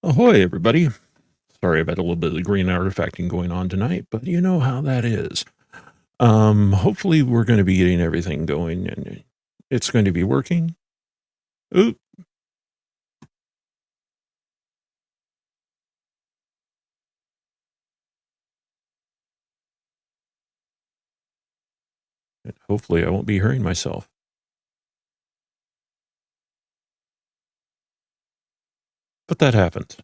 Ahoy, everybody. Sorry about a little bit of the green artifacting going on tonight, but you know how that is. Hopefully we're going to be getting everything going and it's going to be working. Oop. Hopefully I won't be hearing myself. But that happens.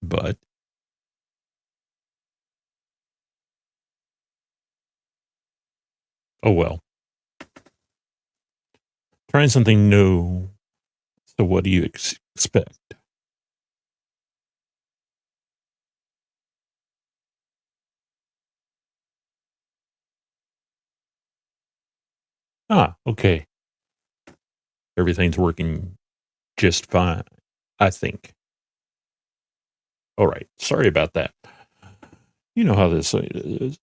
But, oh well. Trying something new. So what do you expect? Ah, okay. Everything's working just fine, I think. All right. Sorry about that. You know how this is.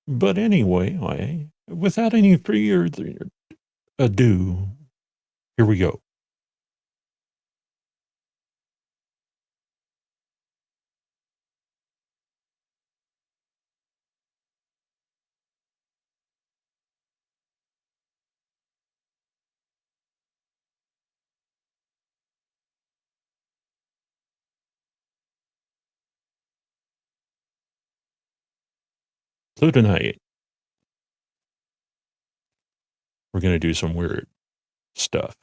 But anyway, without any further ado, here we go. So tonight, we're going to do some weird stuff.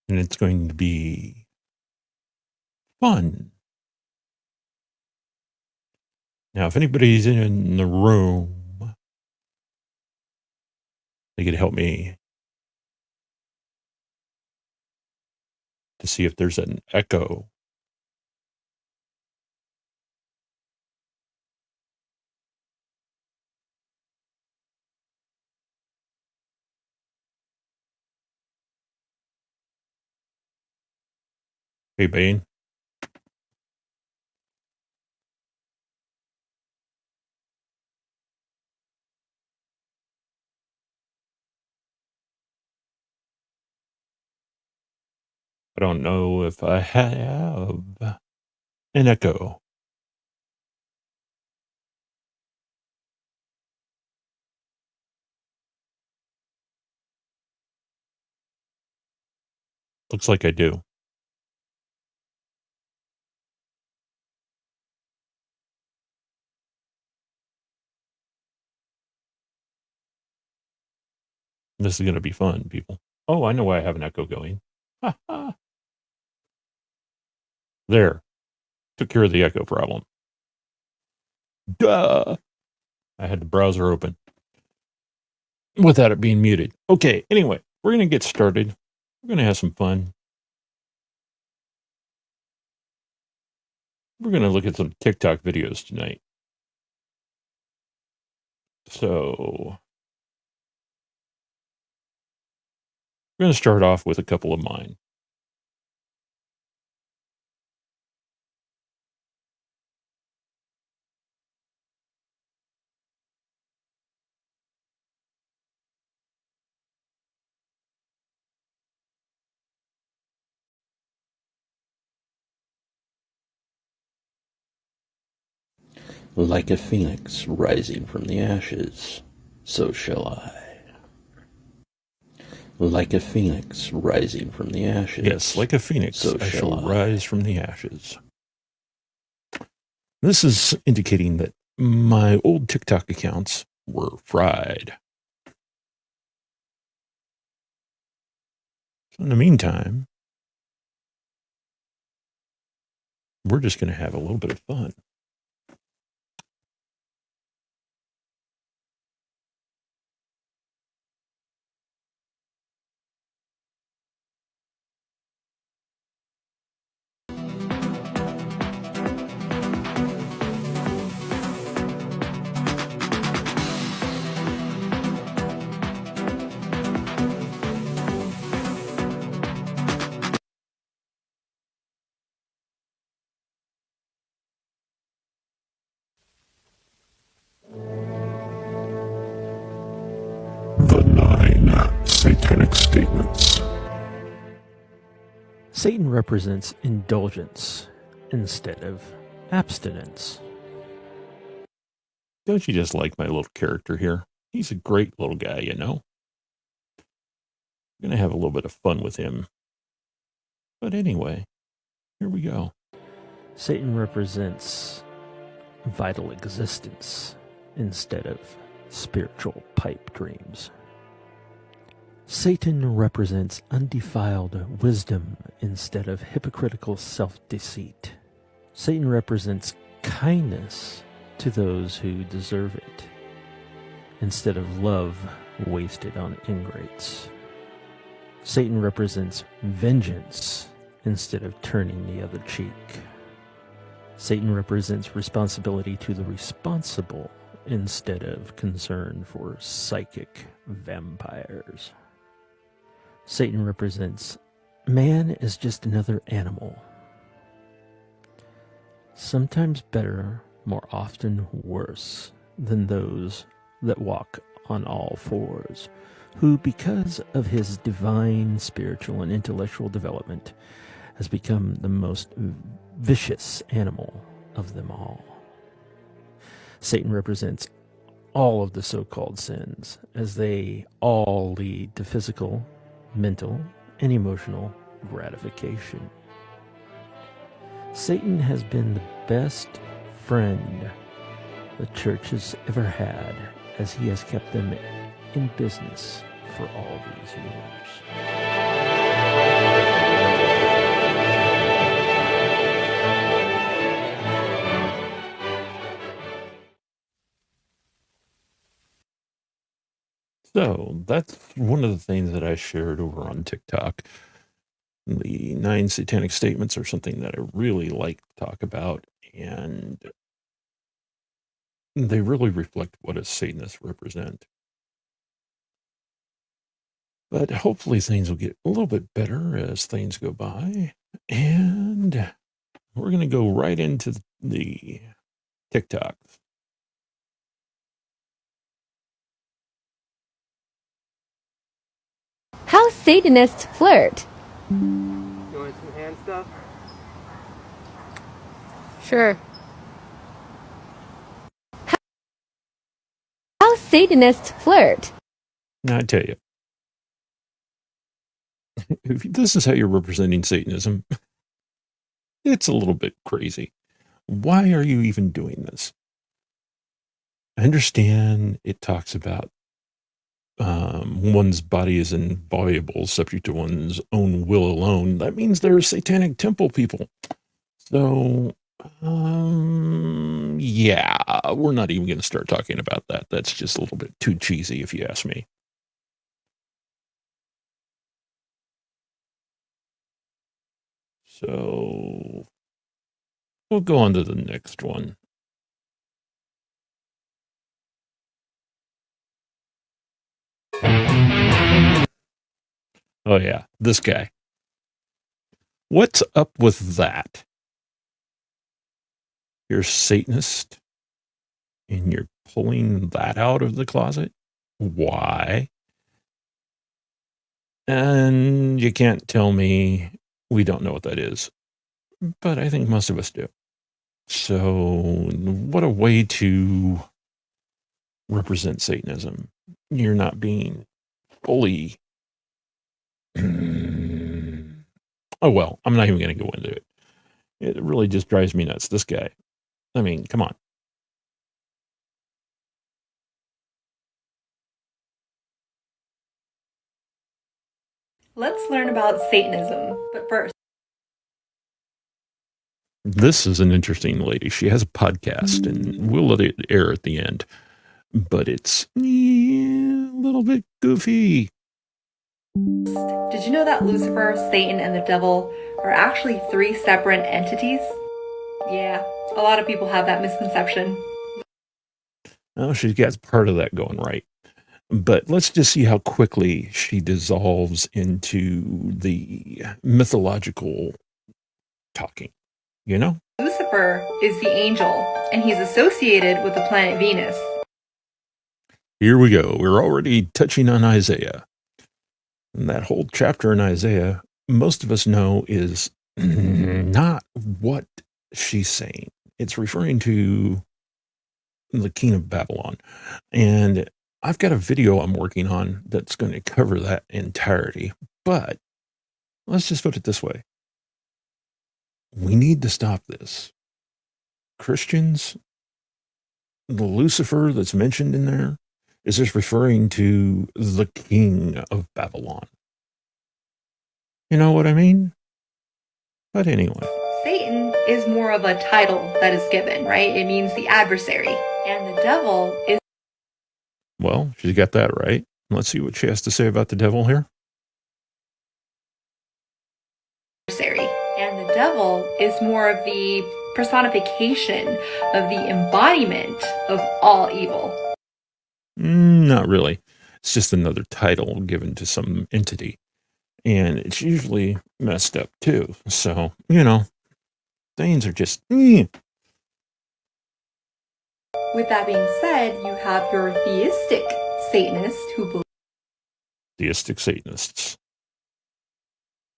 And it's going to be fun. Now, if anybody's in the room, they could help me to see if there's an echo. Hey, Bane. I don't know if I have an echo. Looks like I do. This is going to be fun, people. Oh, I know why I have an echo going. Ha ha. There. Took care of the echo problem. Duh. I had the browser open without it being muted. Okay, anyway, we're going to get started. We're going to have some fun. We're going to look at some TikTok videos tonight. So, we're going to start off with a couple of mine. Like a phoenix rising from the ashes, so shall I. Like a phoenix rising from the ashes. Yes, like a phoenix, so I shall rise from the ashes. This is indicating that my old TikTok accounts were fried. So in the meantime, we're just going to have a little bit of fun. Satan represents indulgence instead of abstinence. Don't you just like my little character here? He's a great little guy, you know. I'm going to have a little bit of fun with him. But anyway, here we go. Satan represents vital existence instead of spiritual pipe dreams. Satan represents undefiled wisdom instead of hypocritical self-deceit. Satan represents kindness to those who deserve it instead of love wasted on ingrates. Satan represents vengeance instead of turning the other cheek. Satan represents responsibility to the responsible instead of concern for psychic vampires. Satan represents man is just another animal. Sometimes better, more often worse than those that walk on all fours, who, because of his divine spiritual and intellectual development, has become the most vicious animal of them all. Satan represents all of the so-called sins, as they all lead to physical, mental, and emotional gratification. Satan has been the best friend the church has ever had, as he has kept them in business for all these years. So that's one of the things that I shared over on TikTok. The 9 satanic statements are something that I really like to talk about, and they really reflect what a Satanist represent. But hopefully things will get a little bit better as things go by, and we're going to go right into the TikTok. How Satanists flirt. You want some hand stuff? Sure. How Satanists flirt. Now I tell you, if this is how you're representing Satanism, it's a little bit crazy. Why are you even doing this? I understand it talks about one's body is inviolable, subject to one's own will alone. That means they're satanic temple people. So, yeah, we're not even going to start talking about that. That's just a little bit too cheesy, if you ask me. So, we'll go on to the next one. Oh, yeah, this guy. What's up with that? You're a Satanist and you're pulling that out of the closet? Why? And you can't tell me we don't know what that is. But I think most of us do. So, what a way to represent Satanism. You're not being fully. Oh, well, I'm not even going to go into it. It really just drives me nuts. This guy. I mean, come on. Let's learn about Satanism, but first. This is an interesting lady. She has a podcast, and we'll let it air at the end. But it's a little bit goofy. Did you know that Lucifer, Satan, and the devil are actually 3 separate entities? Yeah, a lot of people have that misconception. Oh, she got part of that going right. But let's just see how quickly she dissolves into the mythological talking, you know? Lucifer is the angel, and he's associated with the planet Venus. Here we go. We're already touching on Isaiah. And that whole chapter in Isaiah most of us know is not what she's saying. It's referring to the king of Babylon. And I've got a video I'm working on that's going to cover that entirety. But let's just put it this way. We need to stop this. Christians, the Lucifer that's mentioned in there is just referring to the king of Babylon. You know what I mean? But anyway. Satan is more of a title that is given, right? It means the adversary. And the devil is... Well, she's got that right. Let's see what she has to say about the devil here. adversary. And the devil is more of the personification of the embodiment of all evil. Not really. It's just another title given to some entity. And it's usually messed up too. So, things are just... With that being said, you have your theistic Satanists who Theistic Satanists.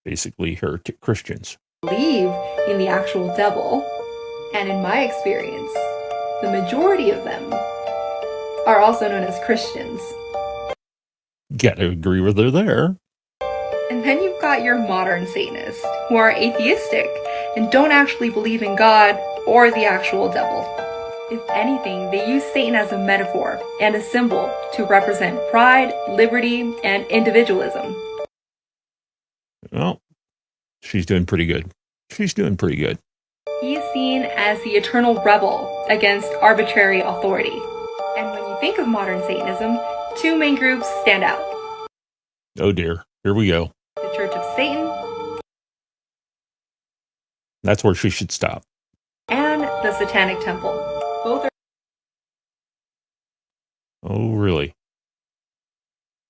Basically heretic Christians. believe in the actual devil. And in my experience, the majority of them are also known as Christians. Gotta agree with her there. And then you've got your modern Satanists, who are atheistic and don't actually believe in God or the actual devil. If anything, they use Satan as a metaphor and a symbol to represent pride, liberty, and individualism. Well, she's doing pretty good. She's doing pretty good. He is seen as the eternal rebel against arbitrary authority. And when you think of modern Satanism, two main groups stand out. Oh dear. Here we go. The Church of Satan That's where she should stop. and the Satanic Temple. Both are Oh, really?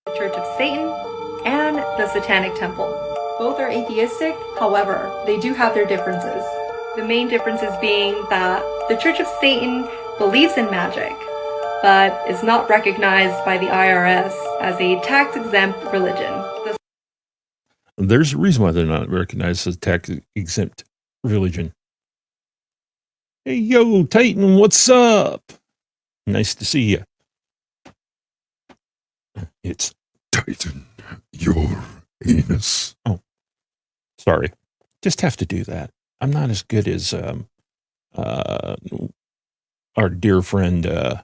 the Church of Satan and the Satanic Temple. Both are atheistic, however, they do have their differences. The main differences being that the Church of Satan believes in magic, but is not recognized by the IRS as a tax-exempt religion. There's a reason why they're not recognized as tax-exempt religion. Hey, yo, Titan, what's up? Nice to see you. It's Titan, your anus. Oh, sorry. Just have to do that. I'm not as good as our dear friend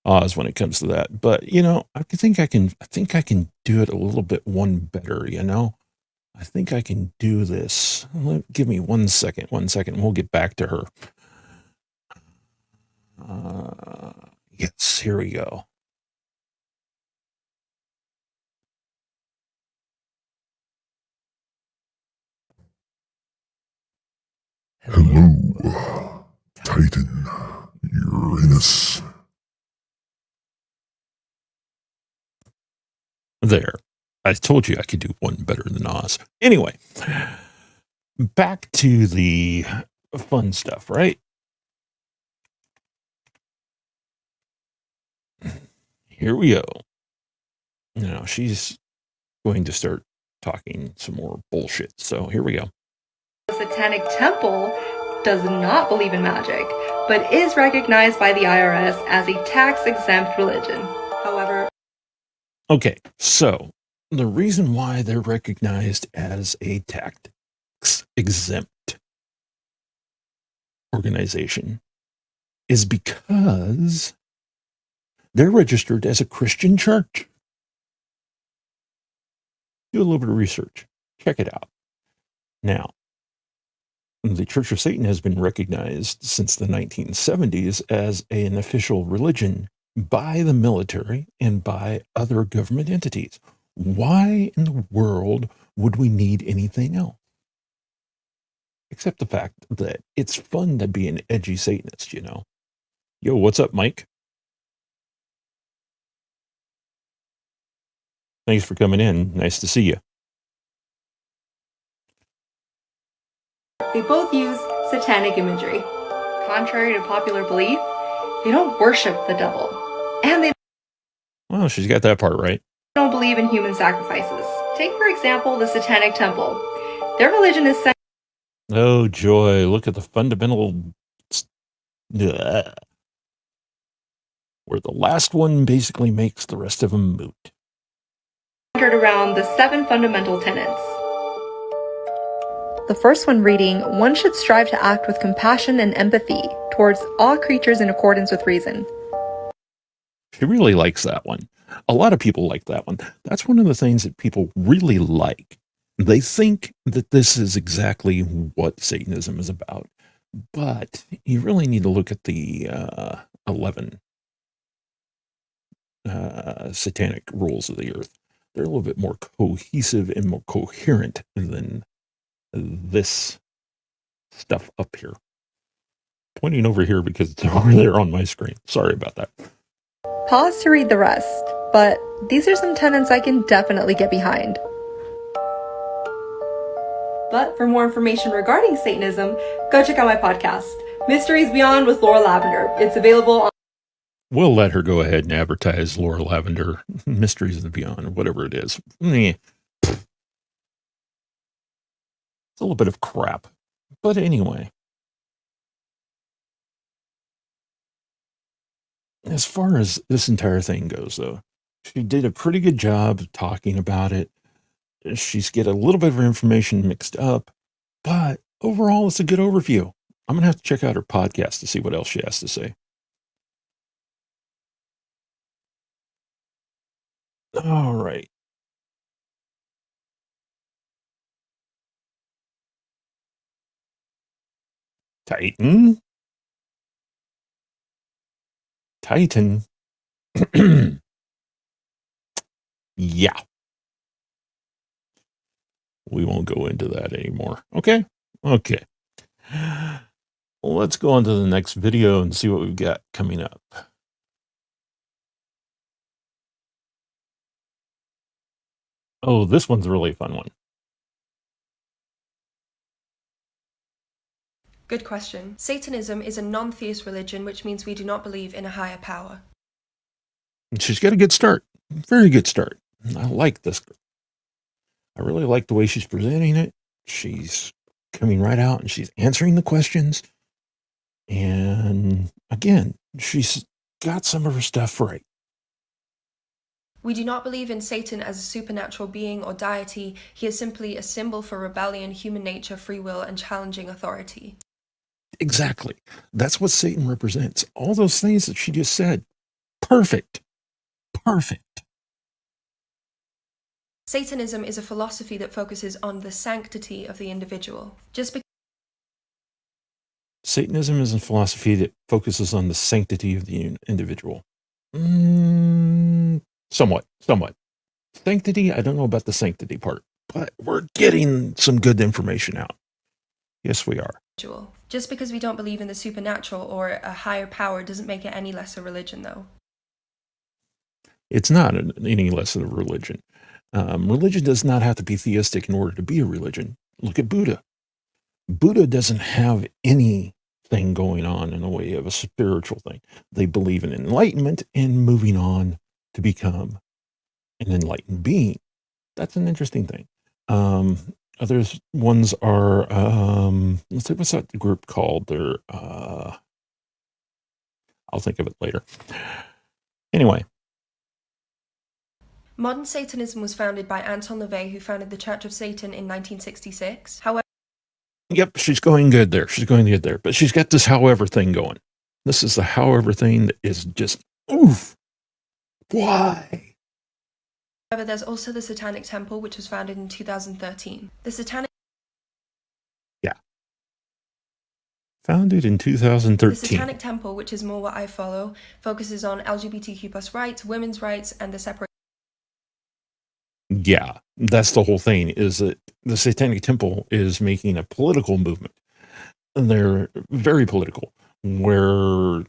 Oz when it comes to that. But I think I can do it a little bit one better. I think I can do this. Give me 1 second. 1 second. We'll get back to her. Yes, here we go. Hello, Titan, Uranus. There. I told you I could do one better than Oz. Anyway, back to the fun stuff, right? Here we go. Now she's going to start talking some more bullshit. So here we go. The Satanic Temple does not believe in magic, but is recognized by the IRS as a tax-exempt religion. However, Okay, so the reason why they're recognized as a tax-exempt organization is because they're registered as a Christian church. Do a little bit of research. Check it out. Now, the Church of Satan has been recognized since the 1970s as an official religion by the military and by other government entities. Why in the world would we need anything else? Except the fact that it's fun to be an edgy Satanist, Yo, what's up, Mike? Thanks for coming in. Nice to see you. they both use satanic imagery. Contrary to popular belief, they don't worship the devil. And they Well, she's got that part right. don't believe in human sacrifices. Take, for example, the Satanic Temple. Their religion is centered Oh, joy. Look at the fundamental. Ugh. Where the last one basically makes the rest of them moot. around the 7 fundamental tenets. The first one reading, one should strive to act with compassion and empathy towards all creatures in accordance with reason. She really likes that one. A lot of people like that one. That's one of the things that people really like. They think that this is exactly what Satanism is about. But you really need to look at the 11 satanic rules of the earth. They're a little bit more cohesive and more coherent than this stuff up here. Pointing over here because it's over there on my screen. Sorry about that. Pause to read the rest, but these are some tenets I can definitely get behind. But for more information regarding Satanism, go check out my podcast, Mysteries Beyond with Laura Lavender. It's available on... We'll let her go ahead and advertise Laura Lavender, Mysteries of the Beyond, whatever it is. It's a little bit of crap. But anyway. As far as this entire thing goes, though, she did a pretty good job of talking about it. She's get a little bit of her information mixed up, but overall, it's a good overview. I'm going to have to check out her podcast to see what else she has to say. All right. Titan. Yeah. We won't go into that anymore. Okay. Well, let's go on to the next video and see what we've got coming up. Oh, this one's a really fun one. Good question. Satanism is a non-theist religion, which means we do not believe in a higher power. She's got a good start. Very good start. I like this. I really like the way she's presenting it. She's coming right out and she's answering the questions. And again, she's got some of her stuff right. We do not believe in Satan as a supernatural being or deity. He is simply a symbol for rebellion, human nature, free will, and challenging authority. Exactly. That's what Satan represents. All those things that she just said. Perfect. Satanism is a philosophy that focuses on the sanctity of the individual. Satanism is a philosophy that focuses on the sanctity of the individual. Somewhat. Sanctity, I don't know about the sanctity part, but we're getting some good information out. Yes, we are. Just because we don't believe in the supernatural or a higher power doesn't make it any less a religion, though. It's not any less of a religion. Religion does not have to be theistic in order to be a religion. Look at Buddha. Buddha doesn't have anything going on in the way of a spiritual thing. They believe in enlightenment and moving on to become an enlightened being. That's an interesting thing. Other ones are, let's see, what's that group called? They're, I'll think of it later. Anyway. Modern Satanism was founded by Anton LaVey, who founded the Church of Satan in 1966. However, yep, she's going good there. But she's got this however thing going. This is the however thing that is just, oof. Why? However, there's also the Satanic Temple, which was founded in 2013. The Satanic... Yeah. Founded in 2013. The Satanic Temple, which is more what I follow, focuses on LGBTQ plus rights, women's rights, and the separation. Yeah, that's the whole thing, is that the Satanic Temple is making a political movement. And they're very political, where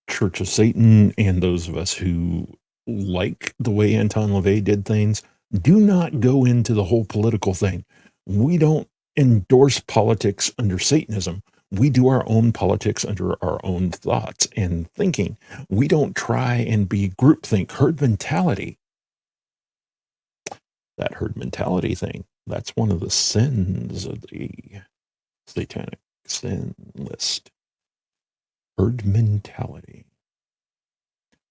Church of Satan and those of us who like the way Anton LaVey did things do not go into the whole political thing. We don't endorse politics under Satanism. We do our own politics under our own thoughts and thinking. We don't try and be groupthink, herd mentality. That herd mentality thing That's one of the sins of the satanic sin list. Herd mentality.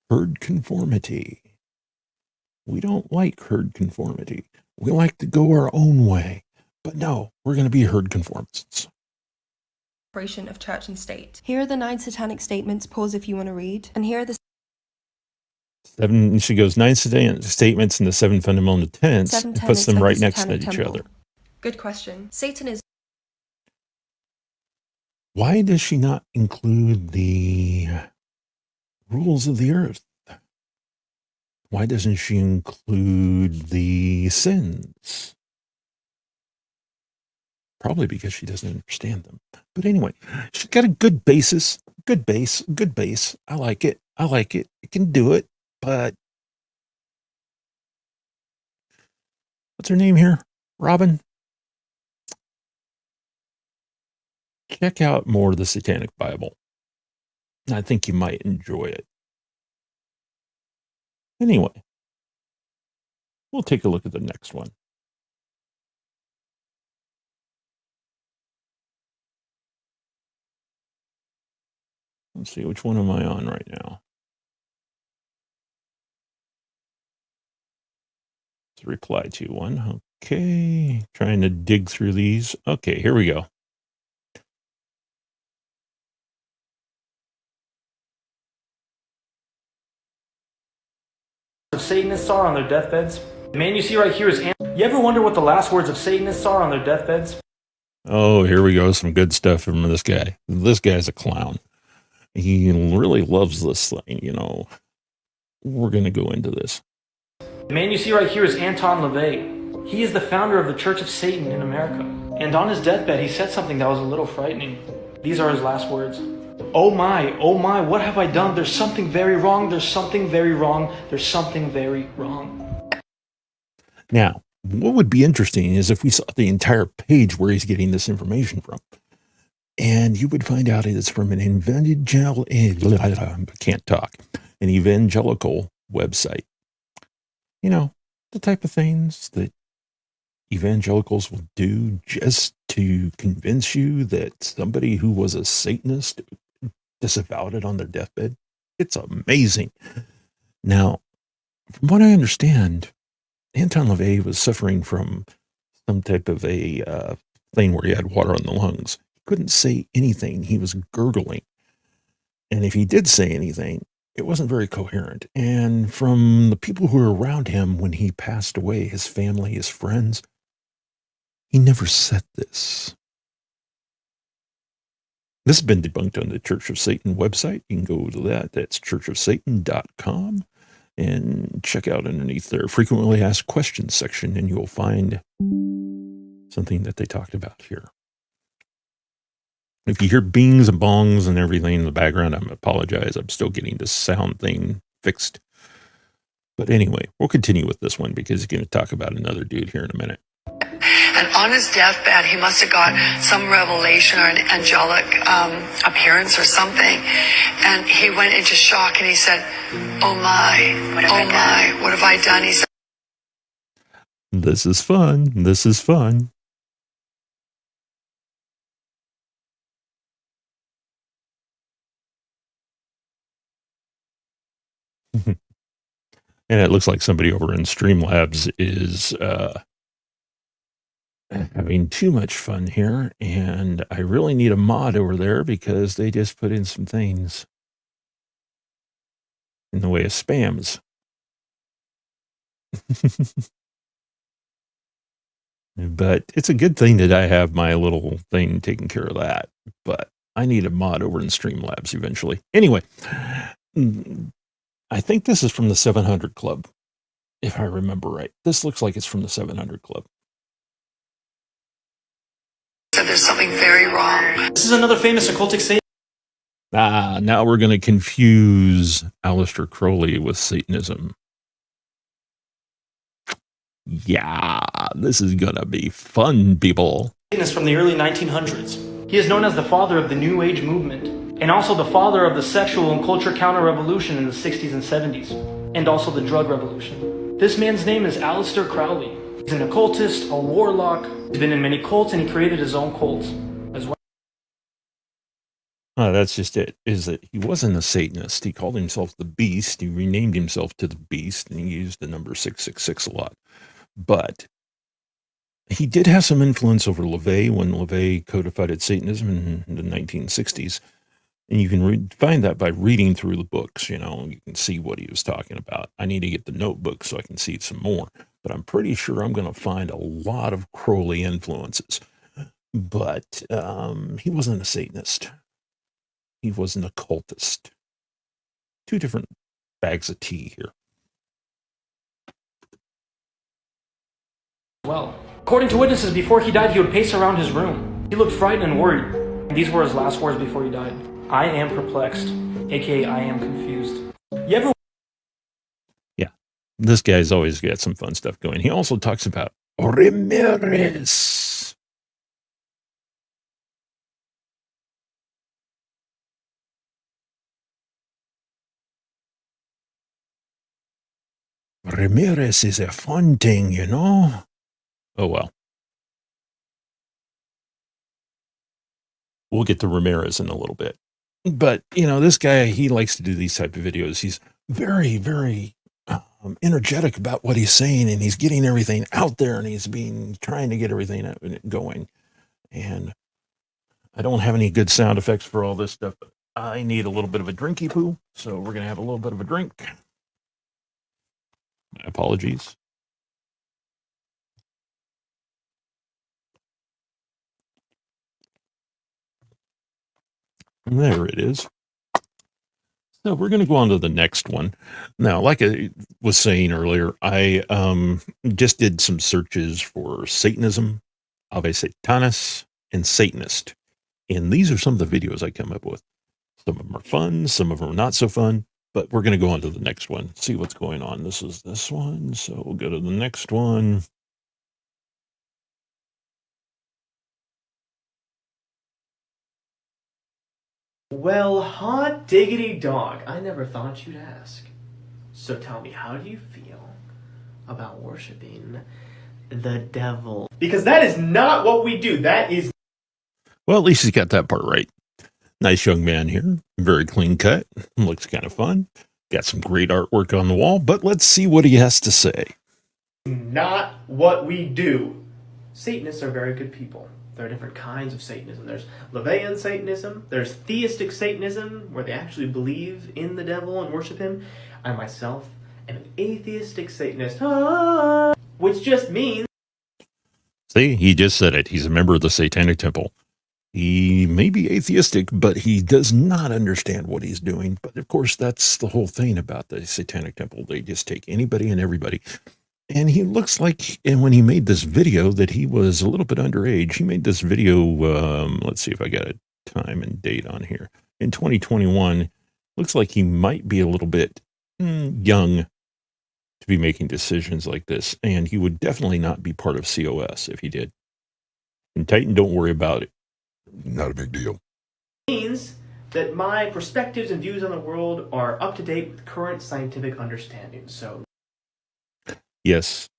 Herd conformity. We don't like herd conformity. We like to go our own way. But no, we're going to be herd conformists. Separation of church and state. Here are the 9 satanic statements. Pause if you want to read. And here are the 7, she goes 9 satanic statements and the 7 fundamental tenets, 7 and puts tenets them of right the next to Satanic each Temple. other. Good question. Satan is Why does she not include the rules of the earth? Why doesn't she include the sins? Probably because she doesn't understand them. But anyway, she's got a good basis, good base. I like it. It can do it, but what's her name here? Robin? Check out more of the Satanic Bible. I think you might enjoy it. Anyway, we'll take a look at the next one. Let's see, which one am I on right now? It's a reply to one. Okay, trying to dig through these. Okay, here we go. Satanists are on their deathbeds. The man you see right here is You ever wonder what the last words of Satanists are on their deathbeds? Oh, here we go. Some good stuff from this guy. This guy's a clown. He really loves this thing, you know. We're going to go into this. The man you see right here is Anton LaVey. He is the founder of the Church of Satan in America. And on his deathbed, he said something that was a little frightening. These are his last words. Oh my, what have I done? There's something very wrong. There's something very wrong. There's something very wrong. Now, what would be interesting is if we saw the entire page where he's getting this information from. And you would find out it's from an evangelical website. You know, the type of things that evangelicals will do just to convince you that somebody who was a Satanist disavowed it on their deathbed. It's amazing. Now, from what I understand, Anton LaVey was suffering from some type of a thing where he had water on the lungs. He couldn't say anything. He was gurgling. And if he did say anything, it wasn't very coherent. And from the people who were around him when he passed away, his family, his friends, he never said this. This has been debunked on the Church of Satan website. You can go to that. That's churchofsatan.com and check out underneath their frequently asked questions section, and you'll find something that they talked about here. If you hear bings and bongs and everything in the background, I apologize. I'm still getting this sound thing fixed. But anyway, we'll continue with this one because he's going to talk about another dude here in a minute. And on his deathbed, he must have got some revelation or an angelic appearance or something. And he went into shock and he said, oh my, what have I done? He said, This is fun. And it looks like somebody over in Streamlabs is having too much fun here, and I really need a mod over there because they just put in some things in the way of spams. But it's a good thing that I have my little thing taking care of that. But I need a mod over in Streamlabs eventually. Anyway, I think this is from the 700 Club, if I remember right. This looks like it's from the 700 Club. there's something very wrong. This is another famous occultic Satan. Now we're going to confuse Aleister Crowley with Satanism. Yeah, this is going to be fun, people. Satanist from the early 1900s. He is known as the father of the New Age movement, and also the father of the sexual and culture counter-revolution in the 60s and 70s, and also the drug revolution. This man's name is Aleister Crowley. He's an occultist, a warlock. He's been in many cults, and he created his own cult as well. That's just it, is that he wasn't a Satanist. He called himself the Beast. He renamed himself to the Beast, and he used the number 666 a lot. But he did have some influence over LaVey when LaVey codified Satanism in the 1960s. And you can find that by reading through the books. You can see what he was talking about. I need to get the notebook so I can see some more. But I'm pretty sure I'm going to find a lot of Crowley influences. But he wasn't a Satanist. He was an occultist. Two different bags of tea here. Well, according to witnesses, before he died, he would pace around his room. He looked frightened and worried. These were his last words before he died. I am perplexed, aka I am confused. You ever? Yeah, this guy's always got some fun stuff going. He also talks about Ramirez. Ramirez is a fun thing, Oh, well. We'll get to Ramirez in a little bit. But, this guy, he likes to do these type of videos. He's very, very energetic about what he's saying, and he's getting everything out there, and he's trying to get everything going. And I don't have any good sound effects for all this stuff, but I need a little bit of a drinky poo, so we're going to have a little bit of a drink. My apologies. There it is. So we're going to go on to the next one. Now, like I was saying earlier, I just did some searches for Satanism, Ave Satanas, and Satanist. And these are some of the videos I come up with. Some of them are fun, some of them are not so fun, but we're going to go on to the next one, see what's going on. This is this one, so we'll go to the next one. Well, hot diggity dog. I never thought you'd ask. So tell me, how do you feel about worshiping the devil? Because that is not what we do. That is... Well, at least he's got that part right. Nice young man here. Very clean cut. Looks kind of fun. Got some great artwork on the wall, but let's see what he has to say. Not what we do. Satanists are very good people. There are different kinds of Satanism. There's LaVeyan Satanism. There's theistic Satanism, where they actually believe in the devil and worship him. I myself am an atheistic Satanist, which just means... See, he just said it. He's a member of the Satanic Temple. He may be atheistic, but he does not understand what he's doing. But of course, that's the whole thing about the Satanic Temple. They just take anybody and everybody. And he looks like, and when he made this video, that he was a little bit underage. He made this video, let's see if I got a time and date on here. In 2021, looks like he might be a little bit young to be making decisions like this. And he would definitely not be part of COS if he did. And Titan, don't worry about it. Not a big deal. Means that my perspectives and views on the world are up to date with current scientific understanding. So... Yes,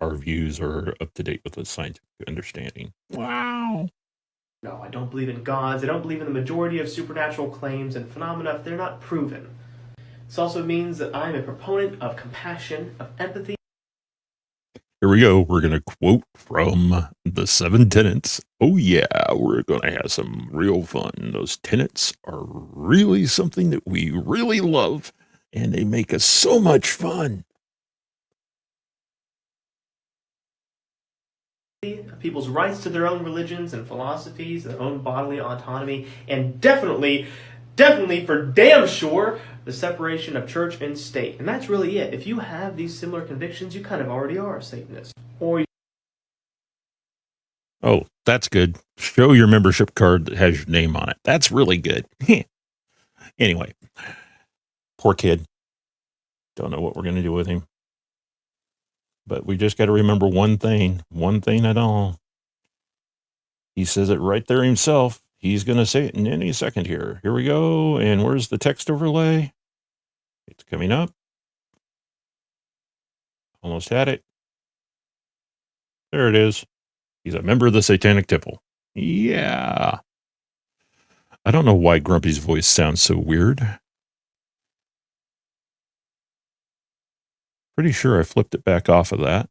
our views are up to date with the scientific understanding. Wow. No, I don't believe in gods. I don't believe in the majority of supernatural claims and phenomena if they're not proven. This also means that I'm a proponent of compassion, of empathy. Here we go. We're going to quote from the 7 tenets. Oh yeah, we're going to have some real fun. Those tenets are really something that we really love, and they make us so much fun. People's rights to their own religions and philosophies, their own bodily autonomy, and definitely for damn sure, the separation of church and state. And that's really it. If you have these similar convictions, you kind of already are a Satanist. Oh, that's good. Show your membership card that has your name on it. That's really good. Anyway, poor kid. Don't know what we're going to do with him. But we just got to remember one thing at all. He says it right there himself. He's going to say it in any second here. Here we go. And where's the text overlay? It's coming up. Almost had it. There it is. He's a member of the Satanic Temple. Yeah. I don't know why Grumpy's voice sounds so weird. Pretty sure I flipped it back off of that.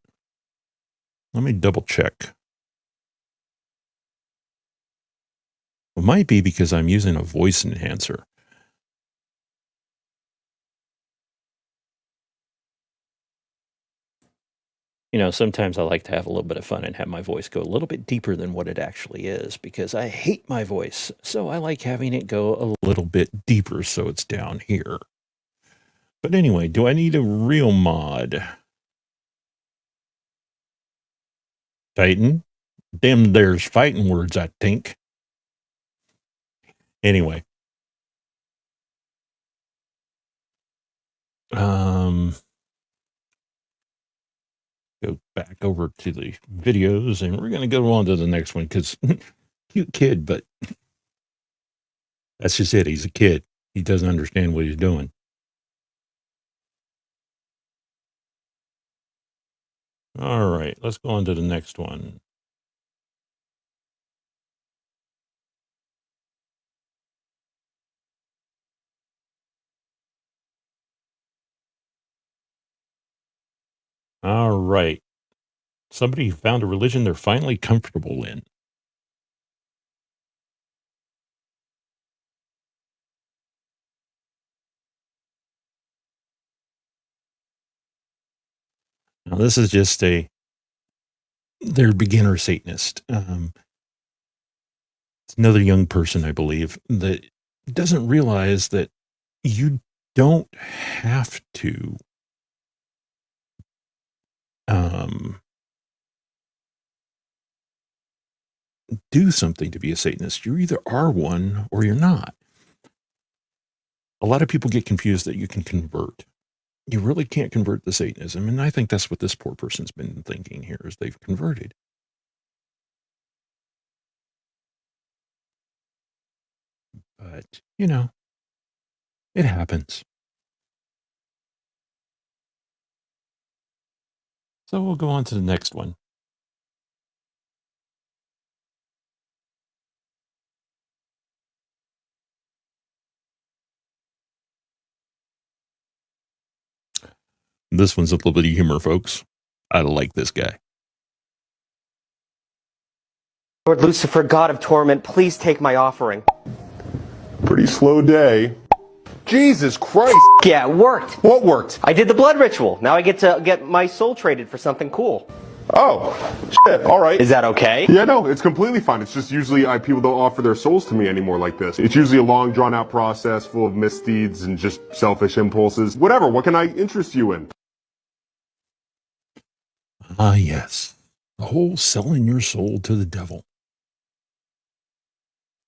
Let me double check. It might be because I'm using a voice enhancer. You know, sometimes I like to have a little bit of fun and have my voice go a little bit deeper than what it actually is because I hate my voice. So I like having it go a little bit deeper so it's down here. But anyway, do I need a real mod? Titan? Them there's fighting words, I think. Anyway. Go back over to the videos and we're going to go on to the next one because cute kid, but that's just it. He's a kid. He doesn't understand what he's doing. All right, let's go on to the next one. All right. Somebody found a religion they're finally comfortable in. Now, this is just they're beginner Satanist. It's another young person, I believe, that doesn't realize that you don't have to do something to be a Satanist. You either are one or you're not. A lot of people get confused that you can convert. You really can't convert to Satanism, and I think that's what this poor person's been thinking here, is they've converted. But, you know, it happens. So we'll go on to the next one. This one's a little bit of humor, folks. I like this guy. Lord Lucifer, God of torment, please take my offering. Pretty slow day. Jesus Christ! Yeah, it worked. What worked? I did the blood ritual. Now I get to get my soul traded for something cool. Oh, shit, alright. Is that okay? Yeah, no, it's completely fine. It's just usually people don't offer their souls to me anymore like this. It's usually a long, drawn-out process full of misdeeds and just selfish impulses. Whatever, what can I interest you in? Ah, yes. The whole selling your soul to the devil.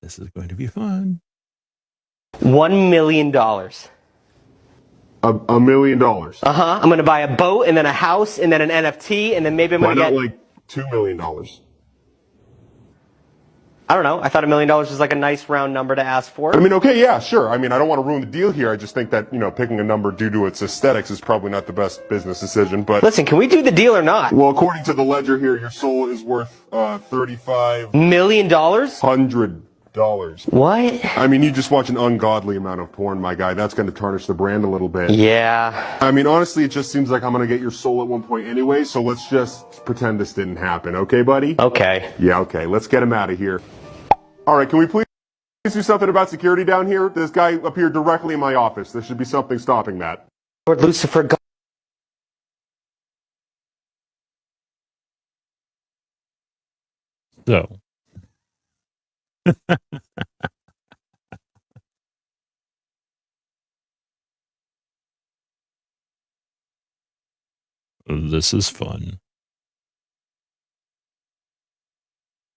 This is going to be fun. $1 million. $1 million? Uh-huh. I'm gonna buy a boat, and then a house, and then an NFT, and then maybe I'm gonna Why get... not like $2 million? I don't know. I thought $1 million was like a nice round number to ask for. I mean, okay, yeah, sure. I mean, I don't want to ruin the deal here. I just think that, you know, picking a number due to its aesthetics is probably not the best business decision, but... Listen, can we do the deal or not? Well, according to the ledger here, your soul is worth, $35... $million? $100. What? I mean, you just watch an ungodly amount of porn, my guy. That's going to tarnish the brand a little bit. Yeah. I mean, honestly, it just seems like I'm going to get your soul at one point anyway, so let's just pretend this didn't happen, okay, buddy? Okay. Yeah, okay. Let's get him out of here. All right, can we please do something about security down here? This guy appeared directly in my office. There should be something stopping that. Lord Lucifer, God... So. This is fun.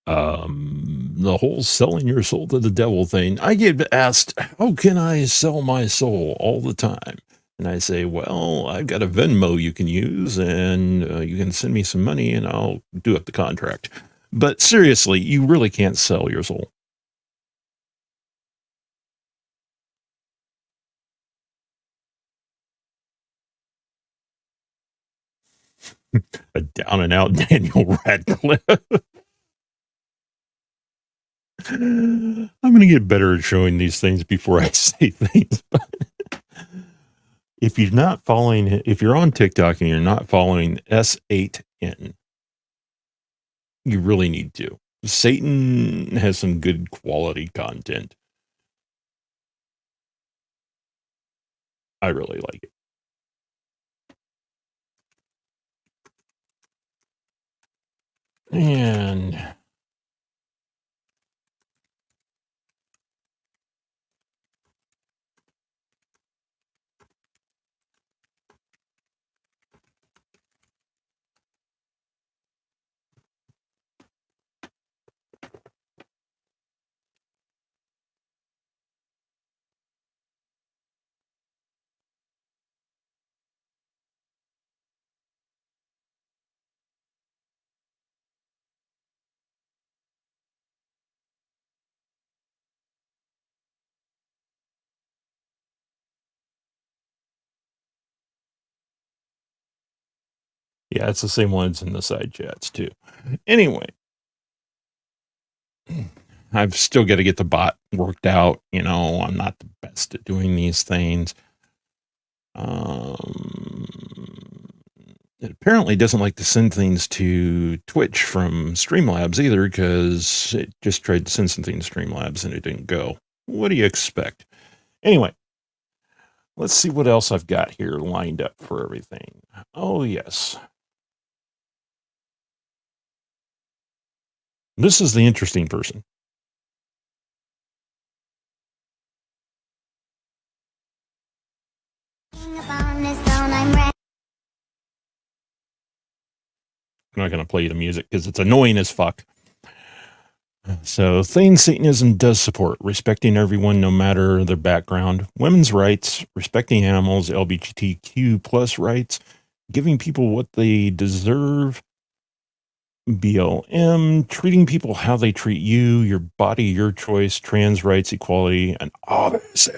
The whole selling your soul to the devil thing. I get asked, how can I sell my soul all the time? And I say, well, I've got a Venmo you can use, and you can send me some money and I'll do up the contract. But seriously, you really can't sell your soul. A down and out Daniel Radcliffe. I'm going to get better at showing these things before I say things. But if you're on TikTok and you're not following S8N, you really need to. Satan has some good quality content. I really like it. And yeah, it's the same ones in the side chats too. Anyway, I've still got to get the bot worked out. I'm not the best at doing these things. It apparently doesn't like to send things to Twitch from Streamlabs either, because it just tried to send something to Streamlabs and it didn't go. What do you expect? Anyway, let's see what else I've got here lined up for everything. Oh, yes. This is the interesting person. I'm not going to play the music because it's annoying as fuck. So, things Satanism does support: respecting everyone no matter their background, women's rights, respecting animals, LGBTQ plus rights, giving people what they deserve, BLM, treating people how they treat you, your body, your choice, trans rights, equality, and all this.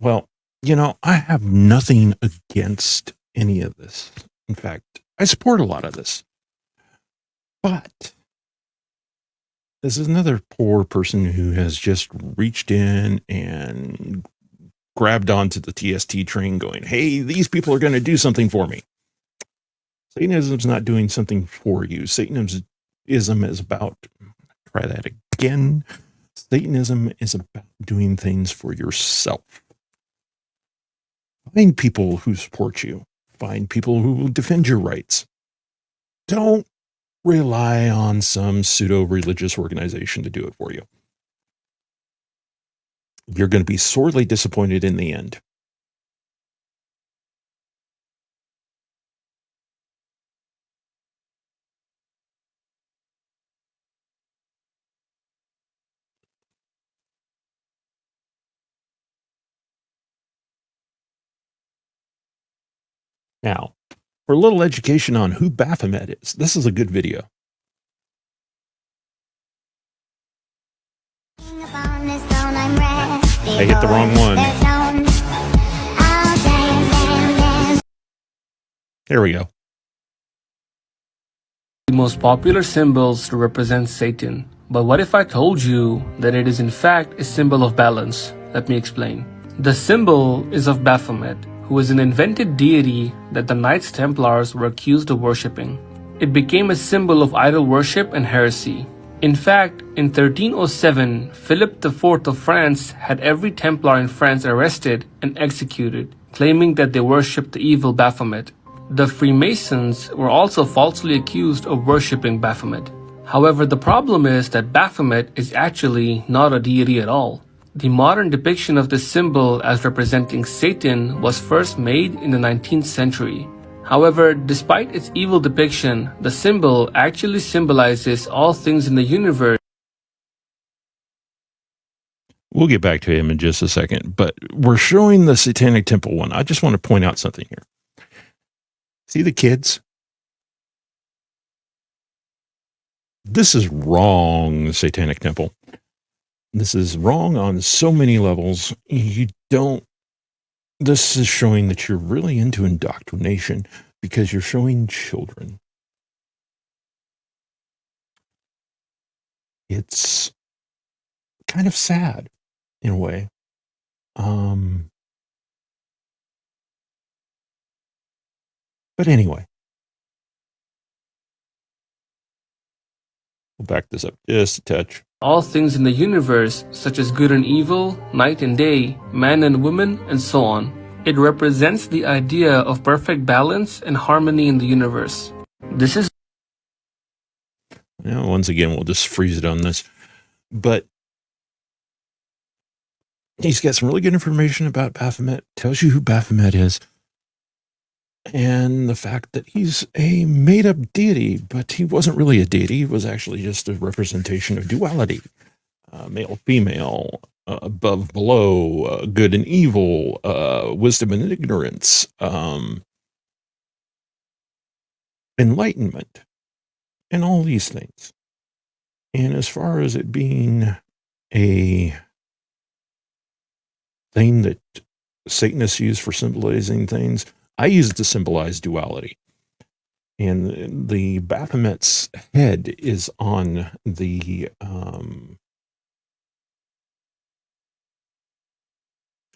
Well, I have nothing against any of this. In fact, I support a lot of this. But this is another poor person who has just reached in and grabbed onto the TST train going, hey, these people are going to do something for me. Satanism's not doing something for you. Satanism is about, try that again. Satanism is about doing things for yourself. Find people who support you. Find people who will defend your rights. Don't rely on some pseudo-religious organization to do it for you. You're going to be sorely disappointed in the end. Now, for a little education on who Baphomet is, this is a good video. I hit the wrong one. There we go. The most popular symbols to represent Satan. But what if I told you that it is in fact a symbol of balance? Let me explain. The symbol is of Baphomet, who is an invented deity that the Knights Templars were accused of worshipping. It became a symbol of idol worship and heresy. In fact, in 1307, Philip IV of France had every Templar in France arrested and executed, claiming that they worshipped the evil Baphomet. The Freemasons were also falsely accused of worshipping Baphomet. However, the problem is that Baphomet is actually not a deity at all. The modern depiction of this symbol as representing Satan was first made in the 19th century. However, despite its evil depiction, the symbol actually symbolizes all things in the universe. We'll get back to him in just a second, but we're showing the Satanic Temple one. I just want to point out something here. See the kids? This is wrong, Satanic Temple. This is wrong on so many levels. This is showing that you're really into indoctrination, because you're showing children. It's kind of sad in a way. But anyway, we'll back this up just a touch. All things in the universe, such as good and evil, night and day, man and woman, and so on. It represents the idea of perfect balance and harmony in the universe. This is... Now, once again, we'll just freeze it on this. But he's got some really good information about Baphomet, tells you who Baphomet is, and the fact that he's a made-up deity, but he wasn't really a deity. He was actually just a representation of duality. Male, female, above, below, good and evil, wisdom and ignorance, enlightenment, and all these things. And as far as it being a thing that Satanists use for symbolizing things, I use it to symbolize duality. And the Baphomet's head is on the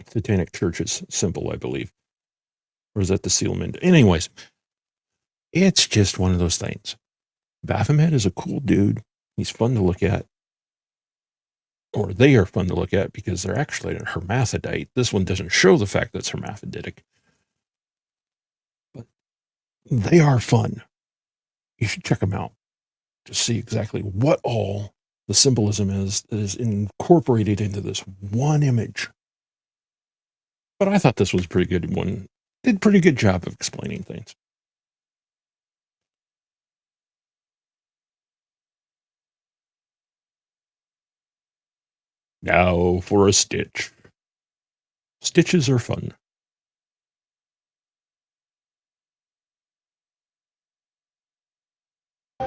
Satanic Church's symbol, I believe. Or is that the Sealman? Anyways, it's just one of those things. Baphomet is a cool dude. He's fun to look at. Or they are fun to look at because they're actually a hermaphrodite. This one doesn't show the fact that it's hermaphroditic. But they are fun. You should check them out to see exactly what all the symbolism is that is incorporated into this one image. But I thought this was a pretty good one. Did a pretty good job of explaining things. Now for a stitch. Stitches are fun.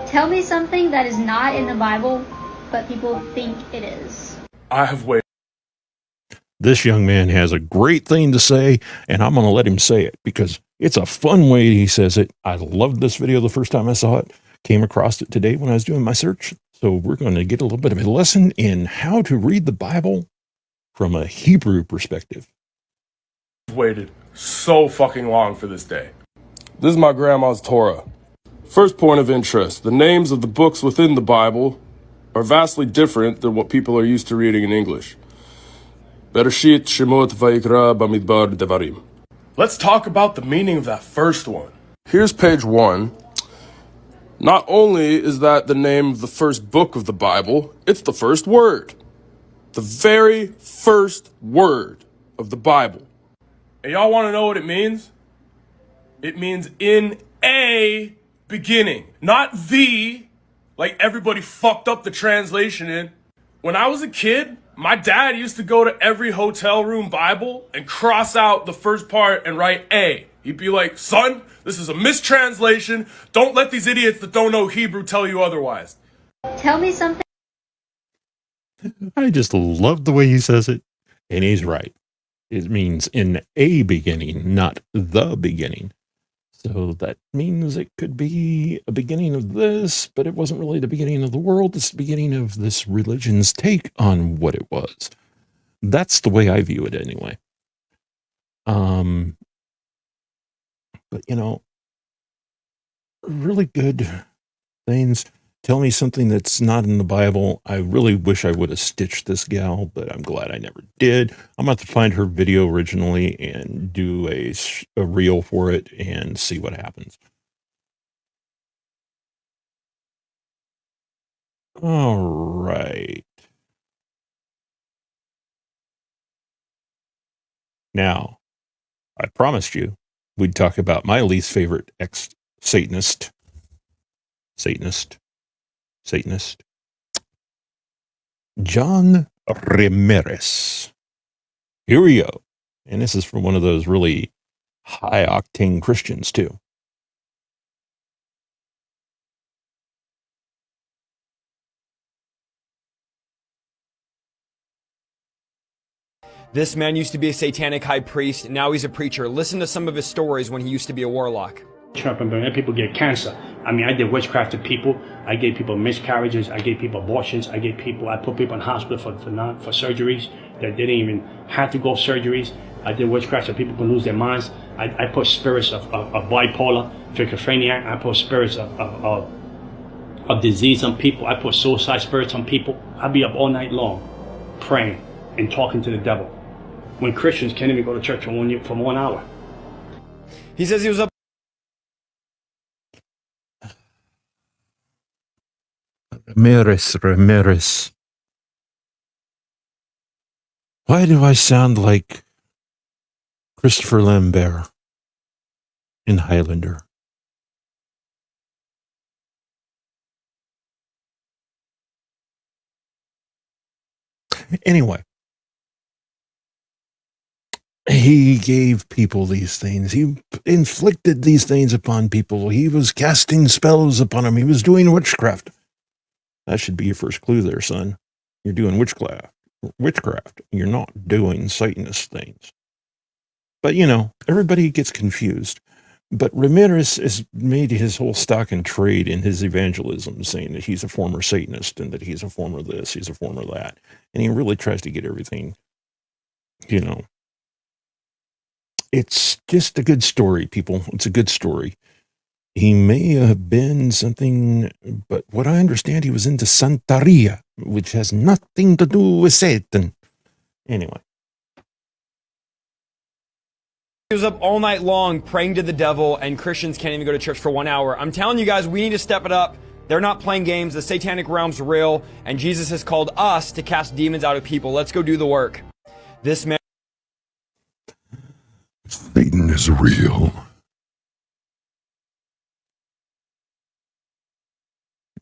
Tell me something that is not in the Bible, but people think it is. I have waited. This young man has a great thing to say, and I'm going to let him say it because it's a fun way he says it. I loved this video the first time I saw it. Came across it today when I was doing my search. So we're going to get a little bit of a lesson in how to read the Bible from a Hebrew perspective. I've waited so fucking long for this day. This is my grandma's Torah. First point of interest, the names of the books within the Bible are vastly different than what people are used to reading in English. Bereshit, Shemot, Vayikra, Bamidbar, Devarim. Let's talk about the meaning of that first one. Here's page 1. Not only is that the name of the first book of the Bible, it's the first word. The very first word of the Bible. And y'all want to know what it means? It means in a beginning, not the, like everybody fucked up the translation in. When I was a kid, my dad used to go to every hotel room Bible and cross out the first part and write A. He'd be like, son, this is a mistranslation. Don't let these idiots that don't know Hebrew tell you otherwise. Tell me something. I just love the way he says it. And he's right. It means in a beginning, not the beginning. So that means it could be a beginning of this, but it wasn't really the beginning of the world. It's the beginning of this religion's take on what it was. That's the way I view it anyway. But you know, really good things. Tell me something that's not in the Bible. I really wish I would have stitched this gal, but I'm glad I never did. I'm going to have to find her video originally and do a reel for it and see what happens. All right. Now, I promised you we'd talk about my least favorite ex-Satanist. Satanist. John Ramirez. Here we go. And this is from one of those really high-octane Christians, too. This man used to be a satanic high priest, and now he's a preacher. Listen to some of his stories when he used to be a warlock. Trump and then people get cancer. I mean, I did witchcraft to people. I gave people miscarriages. I gave people abortions. I put people in hospital for surgeries that they didn't even have to go surgeries. I did witchcraft so people can lose their minds. I put spirits of bipolar, schizophrenia. I put spirits of disease on people. I put suicide spirits on people. I'd be up all night long praying and talking to the devil when Christians can't even go to church for 1 hour. He says he was up. Ramirez. Why do I sound like Christopher Lambert in Highlander? Anyway, he gave people these things. He inflicted these things upon people. He was casting spells upon them. He was doing witchcraft. That should be your first clue there, son. You're doing witchcraft. You're not doing Satanist things. But, everybody gets confused. But Ramirez has made his whole stock and trade in his evangelism, saying that he's a former Satanist and that he's a former this, he's a former that. And he really tries to get everything, It's just a good story, people. It's a good story. He may have been something, but what I understand, he was into Santeria, which has nothing to do with Satan. Anyway. He was up all night long praying to the devil, and Christians can't even go to church for 1 hour. I'm telling you guys, we need to step it up. They're not playing games. The satanic realm's real, and Jesus has called us to cast demons out of people. Let's go do the work. This man... Satan is real.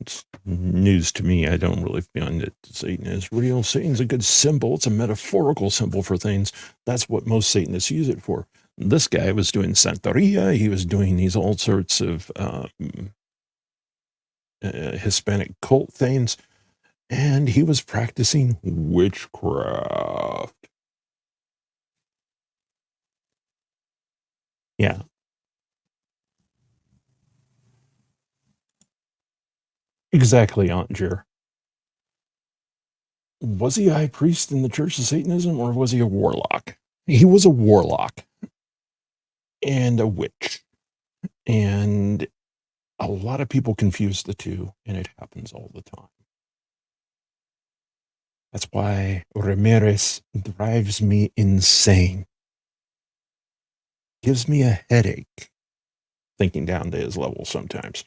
It's news to me. I don't really find that Satan is real. Satan's a good symbol. It's a metaphorical symbol for things. That's what most Satanists use it for. This guy was doing Santeria. He was doing these all sorts of Hispanic cult things. And he was practicing witchcraft. Yeah. Exactly, Aunt Jer. Was he a high priest in the Church of Satanism, or was he a warlock? He was a warlock and a witch. And a lot of people confuse the two, and it happens all the time. That's why Ramirez drives me insane. Gives me a headache thinking down to his level sometimes.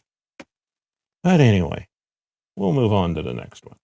But anyway, we'll move on to the next one.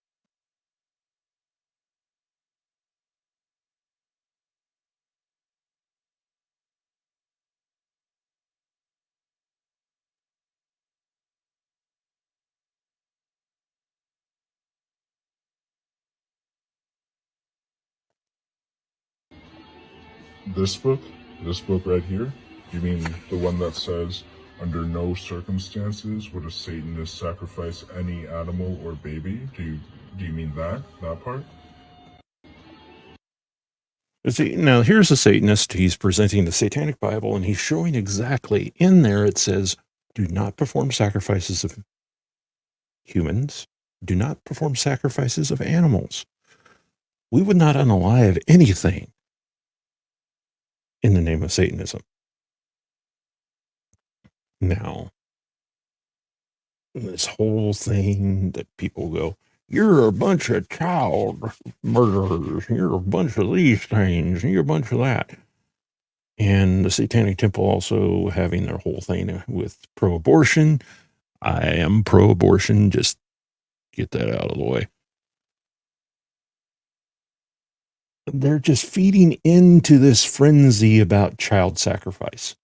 This book right here? You mean the one that says, under no circumstances would a Satanist sacrifice any animal or baby? Do you mean that part? See, now here's a Satanist. He's presenting the Satanic Bible, and he's showing exactly in there it says, do not perform sacrifices of humans. Do not perform sacrifices of animals. We would not unalive anything in the name of Satanism. Now, this whole thing that people go, you're a bunch of child murderers, you're a bunch of these things, you're a bunch of that. And the Satanic Temple also having their whole thing with pro-abortion. I am pro-abortion, just get that out of the way. They're just feeding into this frenzy about child sacrifice.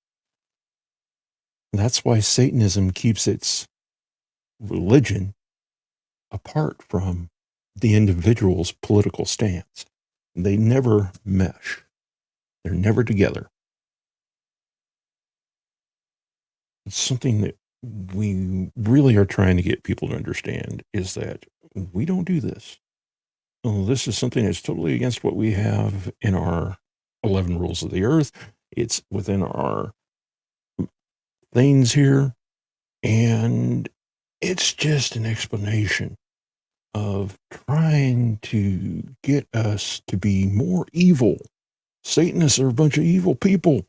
That's why Satanism keeps its religion apart from the individual's political stance. They never mesh. They're never together. It's something that we really are trying to get people to understand is that we don't do this. This is something that's totally against what we have in our 11 rules of the earth. It's within our things here, and it's just an explanation of trying to get us to be more evil. Satanists are a bunch of evil people.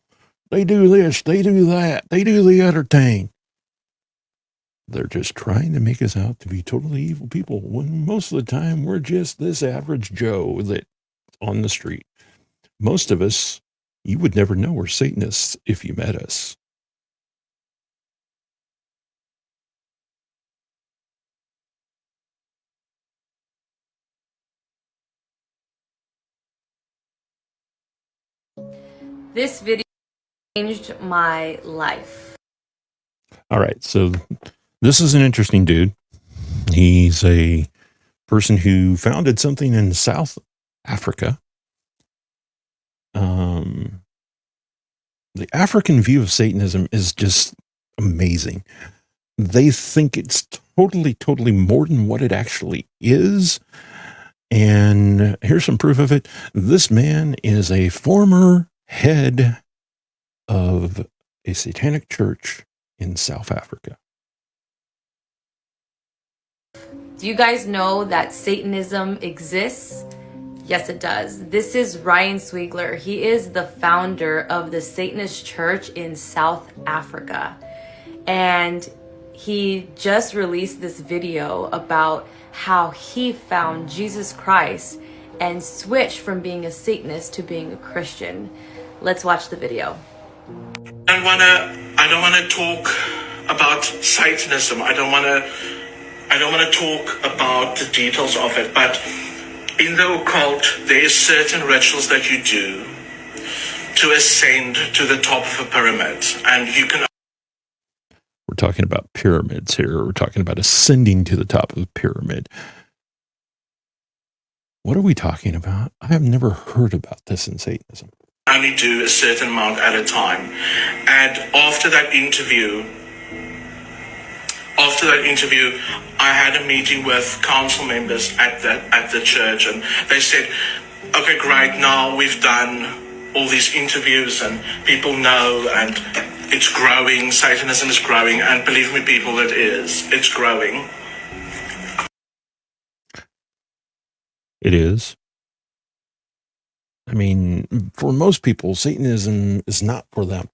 They do this, they do that, they do the other thing. They're just trying to make us out to be totally evil people, when most of the time we're just this average Joe that's on the street. Most of us, you would never know we're Satanists if you met us. This video changed my life. All right, so this is an interesting dude. He's a person who founded something in South Africa. The African view of Satanism is just amazing. They think it's totally more than what it actually is. And here's some proof of it. This man is a former head of a satanic church in South Africa. Do you guys know that Satanism exists? Yes, it does. This is Ryan Swiegler. He is the founder of the Satanist Church in South Africa. And he just released this video about how he found Jesus Christ and switched from being a Satanist to being a Christian. Let's watch the video. I don't wanna talk about Satanism. I don't wanna talk about the details of it, but in the occult, there are certain rituals that you do to ascend to the top of a pyramid, and you can. We're talking about pyramids here. We're talking about ascending to the top of the pyramid. What are we talking about? I have never heard about this in Satanism. Only do a certain amount at a time, and after that interview, I had a meeting with council members at the church, and they said, okay, great, now we've done all these interviews and people know, and it's growing, Satanism is growing, and believe me people, it's growing. It is. I mean, for most people, Satanism is not for them.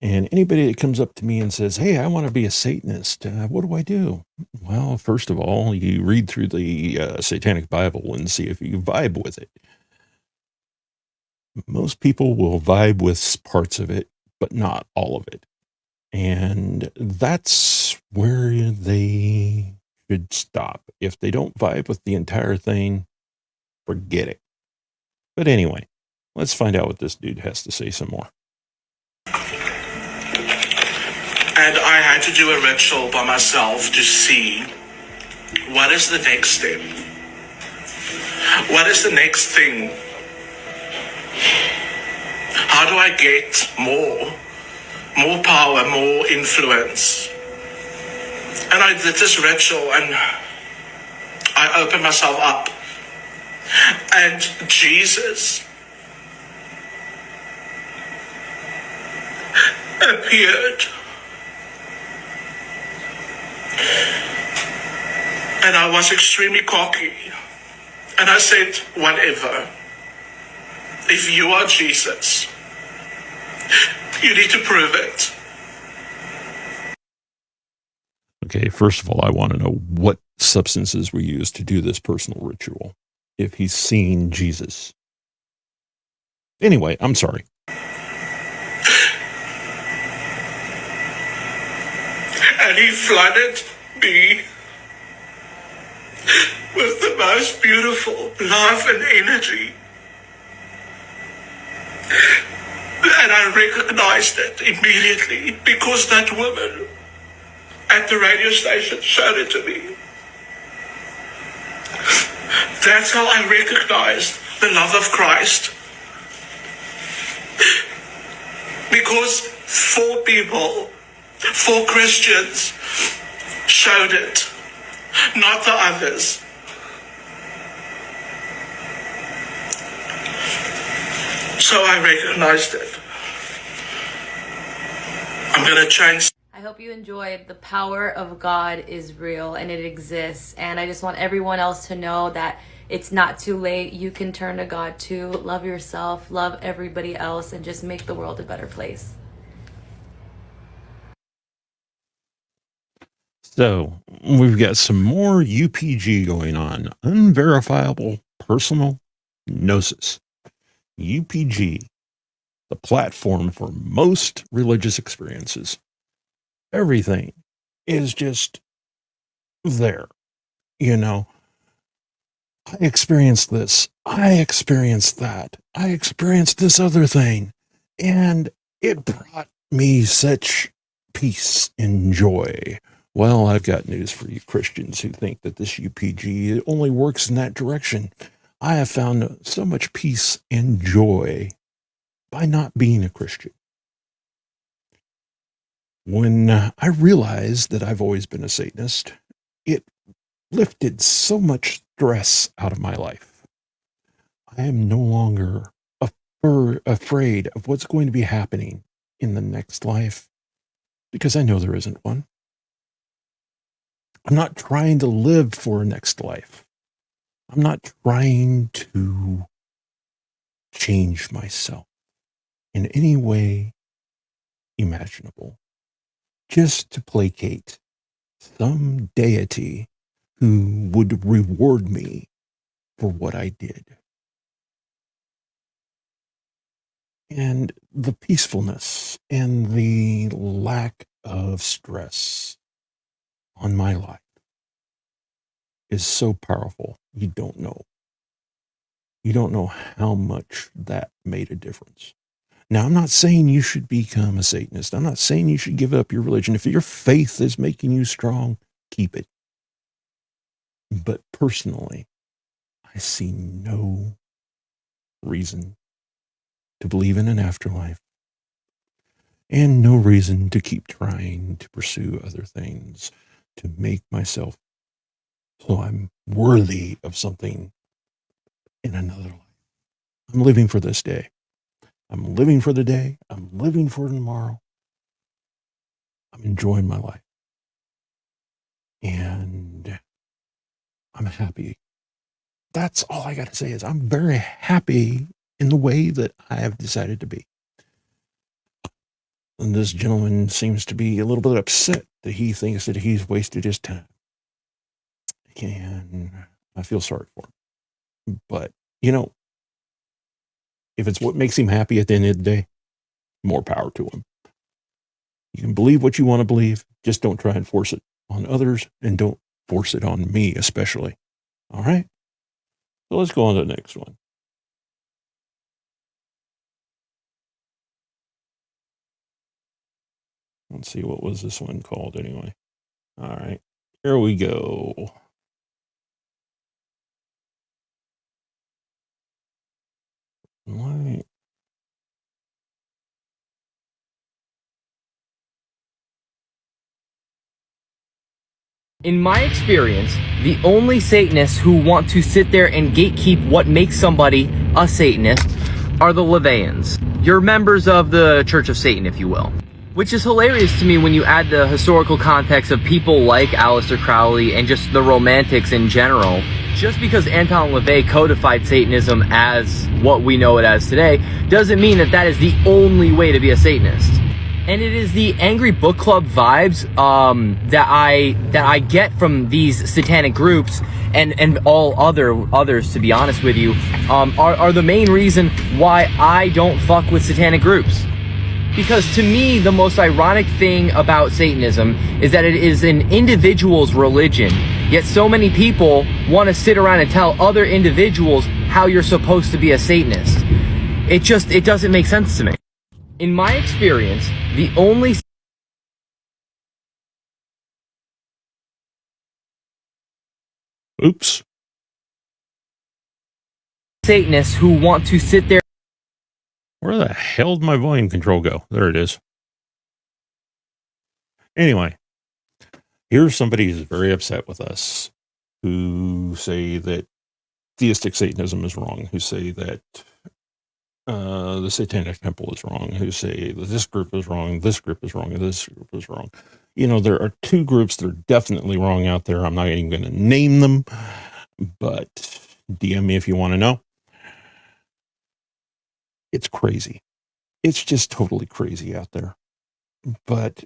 And anybody that comes up to me and says, hey, I want to be a Satanist, what do I do? Well, first of all, you read through the Satanic Bible and see if you vibe with it. Most people will vibe with parts of it, but not all of it. And that's where they should stop. If they don't vibe with the entire thing, forget it. But anyway, let's find out what this dude has to say some more. And I had to do a ritual by myself to see what is the next step. What is the next thing? How do I get more power, more influence? And I did this ritual and I opened myself up. And Jesus appeared. And I was extremely cocky. And I said, whatever. If you are Jesus, you need to prove it. Okay, first of all, I want to know what substances were used to do this personal ritual, if he's seen Jesus. Anyway, I'm sorry. And he flooded me with the most beautiful love and energy. And I recognized it immediately because that woman at the radio station showed it to me. That's how I recognized the love of Christ. Because 4 people, 4 Christians showed it, not the others. So I recognized it. I'm I'm going to change. I hope you enjoyed. The power of God is real and it exists. And I just want everyone else to know that it's not too late. You can turn to God too. Love yourself, love everybody else, and just make the world a better place. So we've got some more UPG going on. Unverifiable personal gnosis. UPG, the platform for most religious experiences. Everything is just there. You know, I experienced this. I experienced that. I experienced this other thing. And it brought me such peace and joy. Well, I've got news for you Christians who think that this UPG only works in that direction. I have found so much peace and joy by not being a Christian. When I realized that I've always been a Satanist, it lifted so much stress out of my life. I am no longer afraid of what's going to be happening in the next life because I know there isn't one. I'm not trying to live for a next life. I'm not trying to change myself in any way imaginable, just to placate some deity who would reward me for what I did. And the peacefulness and the lack of stress on my life is so powerful. You don't know. You don't know how much that made a difference. Now, I'm not saying you should become a Satanist. I'm not saying you should give up your religion. If your faith is making you strong, keep it. But personally, I see no reason to believe in an afterlife and no reason to keep trying to pursue other things to make myself so I'm worthy of something in another life. I'm living for this day. I'm living for the day. I'm living for tomorrow. I'm enjoying my life. And I'm happy. That's all I got to say is I'm very happy in the way that I have decided to be. And this gentleman seems to be a little bit upset that he thinks that he's wasted his time. And I feel sorry for him. But, you know, if it's what makes him happy at the end of the day, more power to him. You can believe what you want to believe. Just don't try and force it on others, and don't force it on me especially. All right? So let's go on to the next one. Let's see, what was this one called anyway? All right, here we go. Why? In my experience, the only Satanists who want to sit there and gatekeep what makes somebody a Satanist are the Levians. You're members of the Church of Satan, if you will. Which is hilarious to me when you add the historical context of people like Aleister Crowley and just the Romantics in general. Just because Anton LaVey codified Satanism as what we know it as today, doesn't mean that that is the only way to be a Satanist. And it is the Angry Book Club vibes that I get from these satanic groups and all others, to be honest with you, are the main reason why I don't fuck with satanic groups. Because to me, the most ironic thing about Satanism is that it is an individual's religion, yet so many people want to sit around and tell other individuals how you're supposed to be a Satanist. It doesn't make sense to me. In my experience, the only Satanists who want to sit there. Where the hell did my volume control go? There it is. Anyway, here's somebody who's very upset with us, who say that theistic Satanism is wrong, who say that the Satanic Temple is wrong, who say that this group is wrong, this group is wrong, and this group is wrong. You know, there are two groups that are definitely wrong out there. I'm not even going to name them, but DM me if you want to know. It's crazy. It's just totally crazy out there. But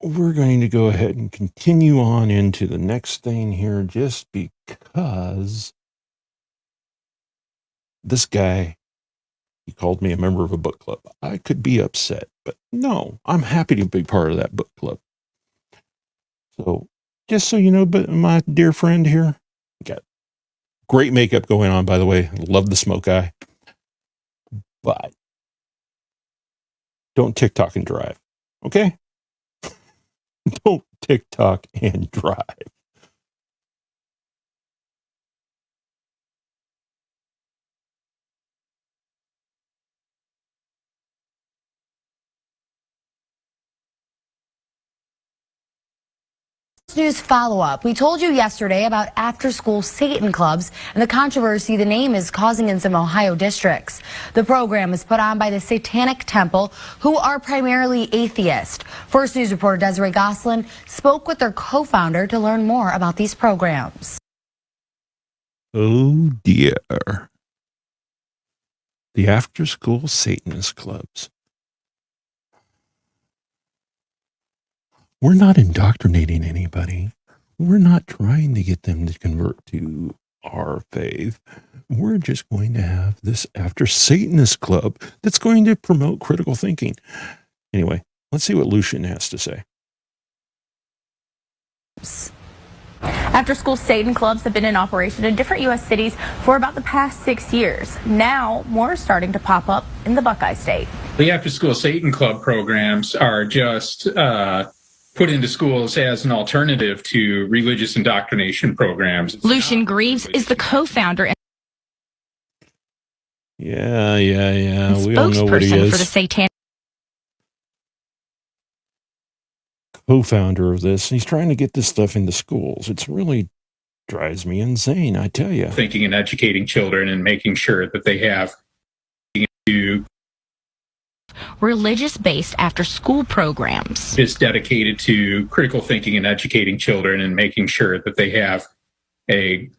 we're going to go ahead and continue on into the next thing here just because this guy, he called me a member of a book club. I could be upset, but no, I'm happy to be part of that book club. So just so you know, but my dear friend here, got great makeup going on, by the way. Love the smoke eye. But don't TikTok and drive. Okay? Don't TikTok and drive. News follow-up. We told you yesterday about after-school Satan clubs and the controversy the name is causing in some Ohio districts. The program is put on by the Satanic Temple, who are primarily atheist. First News reporter Desiree Goslin spoke with their co-founder to learn more about these programs. Oh dear. The after-school Satanist clubs. We're not indoctrinating anybody. We're not trying to get them to convert to our faith. We're just going to have this after Satanist club that's going to promote critical thinking. Anyway, let's see what Lucian has to say. After-school Satan clubs have been in operation in different U.S. cities for about the past 6 years. Now, more are starting to pop up in the Buckeye State. The after-school Satan club programs are just put into schools as an alternative to religious indoctrination programs. Lucian Greaves is the co-founder and Yeah. We all know what he spokesperson is. for the Satanic. Co-founder of this. He's trying to get this stuff into schools. It's really drives me insane, I tell you. Thinking and educating children and making sure that they have Religious-based after-school programs. is dedicated to critical thinking and educating children and making sure that they have a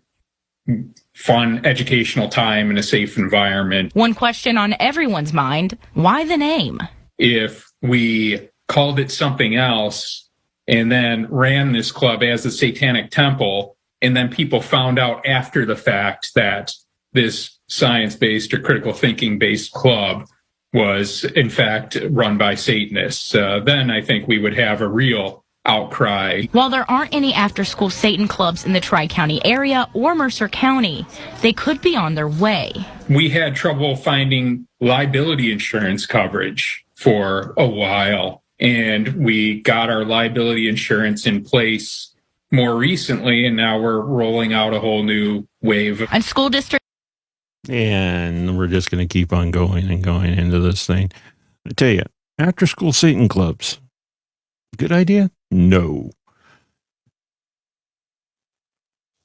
fun educational time in a safe environment. One question on everyone's mind, why the name? If we called it something else and then ran this club as the Satanic Temple, and then people found out after the fact that this science-based or critical thinking-based club was in fact run by Satanists, then I think we would have a real outcry. While there aren't any after-school Satan clubs in the Tri-County area or Mercer County, they could be on their way. We had trouble finding liability insurance coverage for a while, and we got our liability insurance in place more recently, and now we're rolling out a whole new wave of And school districts. And we're just going to keep on going and going into this thing. I tell you, after school Satan clubs, good idea? No.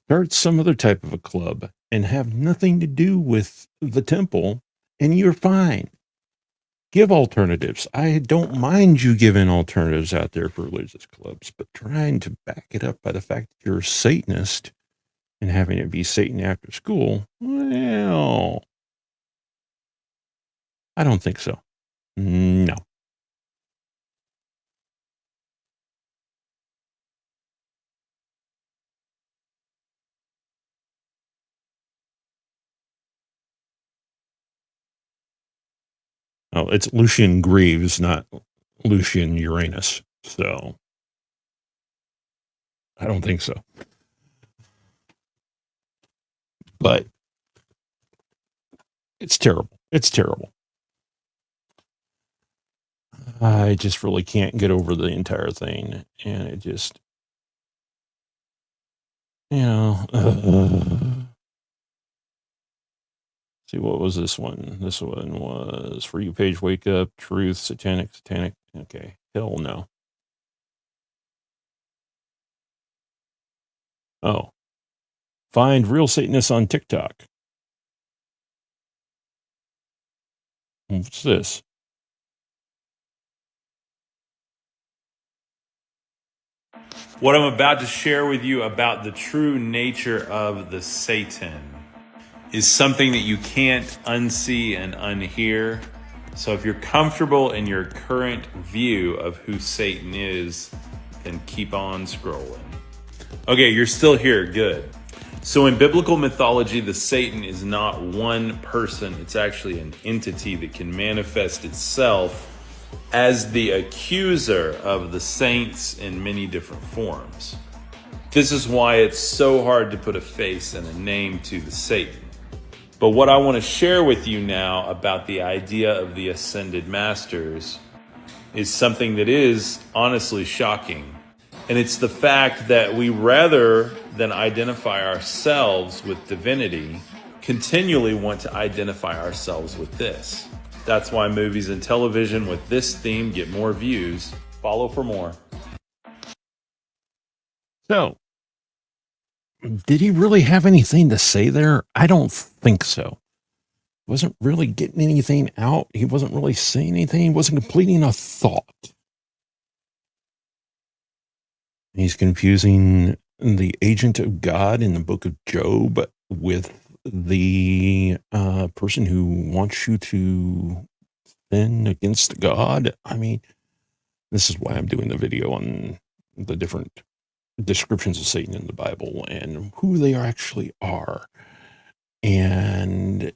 Start some other type of a club and have nothing to do with the temple, and you're fine. Give alternatives. I don't mind you giving alternatives out there for religious clubs, but trying to back it up by the fact that you're a Satanist and having it be Satan after school, well, I don't think so. No. Oh, it's Lucian Greaves, not Lucian Uranus. So I don't think so. But it's terrible. It's terrible. I just really can't get over the entire thing. And it just, see, what was this one? This one was For You Page Wake Up, Truth, Satanic. Okay. Hell no. Oh. Find real Satanists on TikTok. What's this? What I'm about to share with you about the true nature of the Satan is something that you can't unsee and unhear. So if you're comfortable in your current view of who Satan is, then keep on scrolling. Okay, you're still here. Good. So in biblical mythology, the Satan is not one person. It's actually an entity that can manifest itself as the accuser of the saints in many different forms. This is why it's so hard to put a face and a name to the Satan. But what I want to share with you now about the idea of the ascended masters is something that is honestly shocking. And it's the fact that we, rather than identify ourselves with divinity, continually want to identify ourselves with this. That's why movies and television with this theme get more views. Follow for more. So, did he really have anything to say there? I don't think so. Wasn't really getting anything out. He wasn't really saying anything. He wasn't completing a thought. He's confusing the agent of God in the book of Job with the person who wants you to sin against God. I mean, this is why I'm doing the video on the different descriptions of Satan in the Bible and who they actually are. And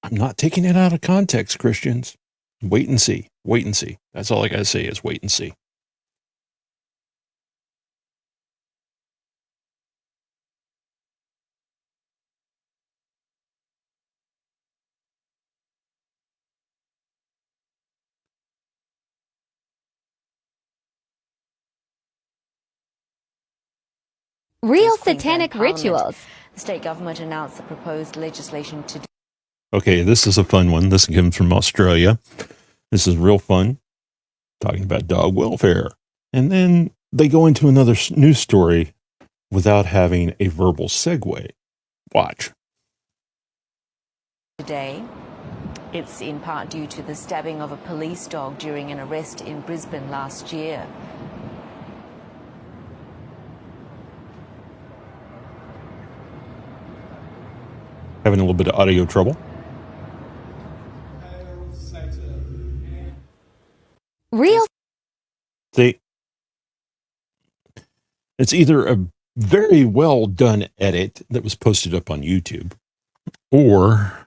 I'm not taking it out of context, Christians. Wait and see. Wait and see. That's all I got to say is wait and see. Real satanic rituals. The state government announced the proposed legislation today. Okay, this is a fun one. This comes from Australia. This is real fun. Talking about dog welfare. And then they go into another news story without having a verbal segue. Watch. Today, it's in part due to the stabbing of a police dog during an arrest in Brisbane last year. Having a little bit of audio trouble. Real. See, it's either a very well done edit that was posted up on YouTube, or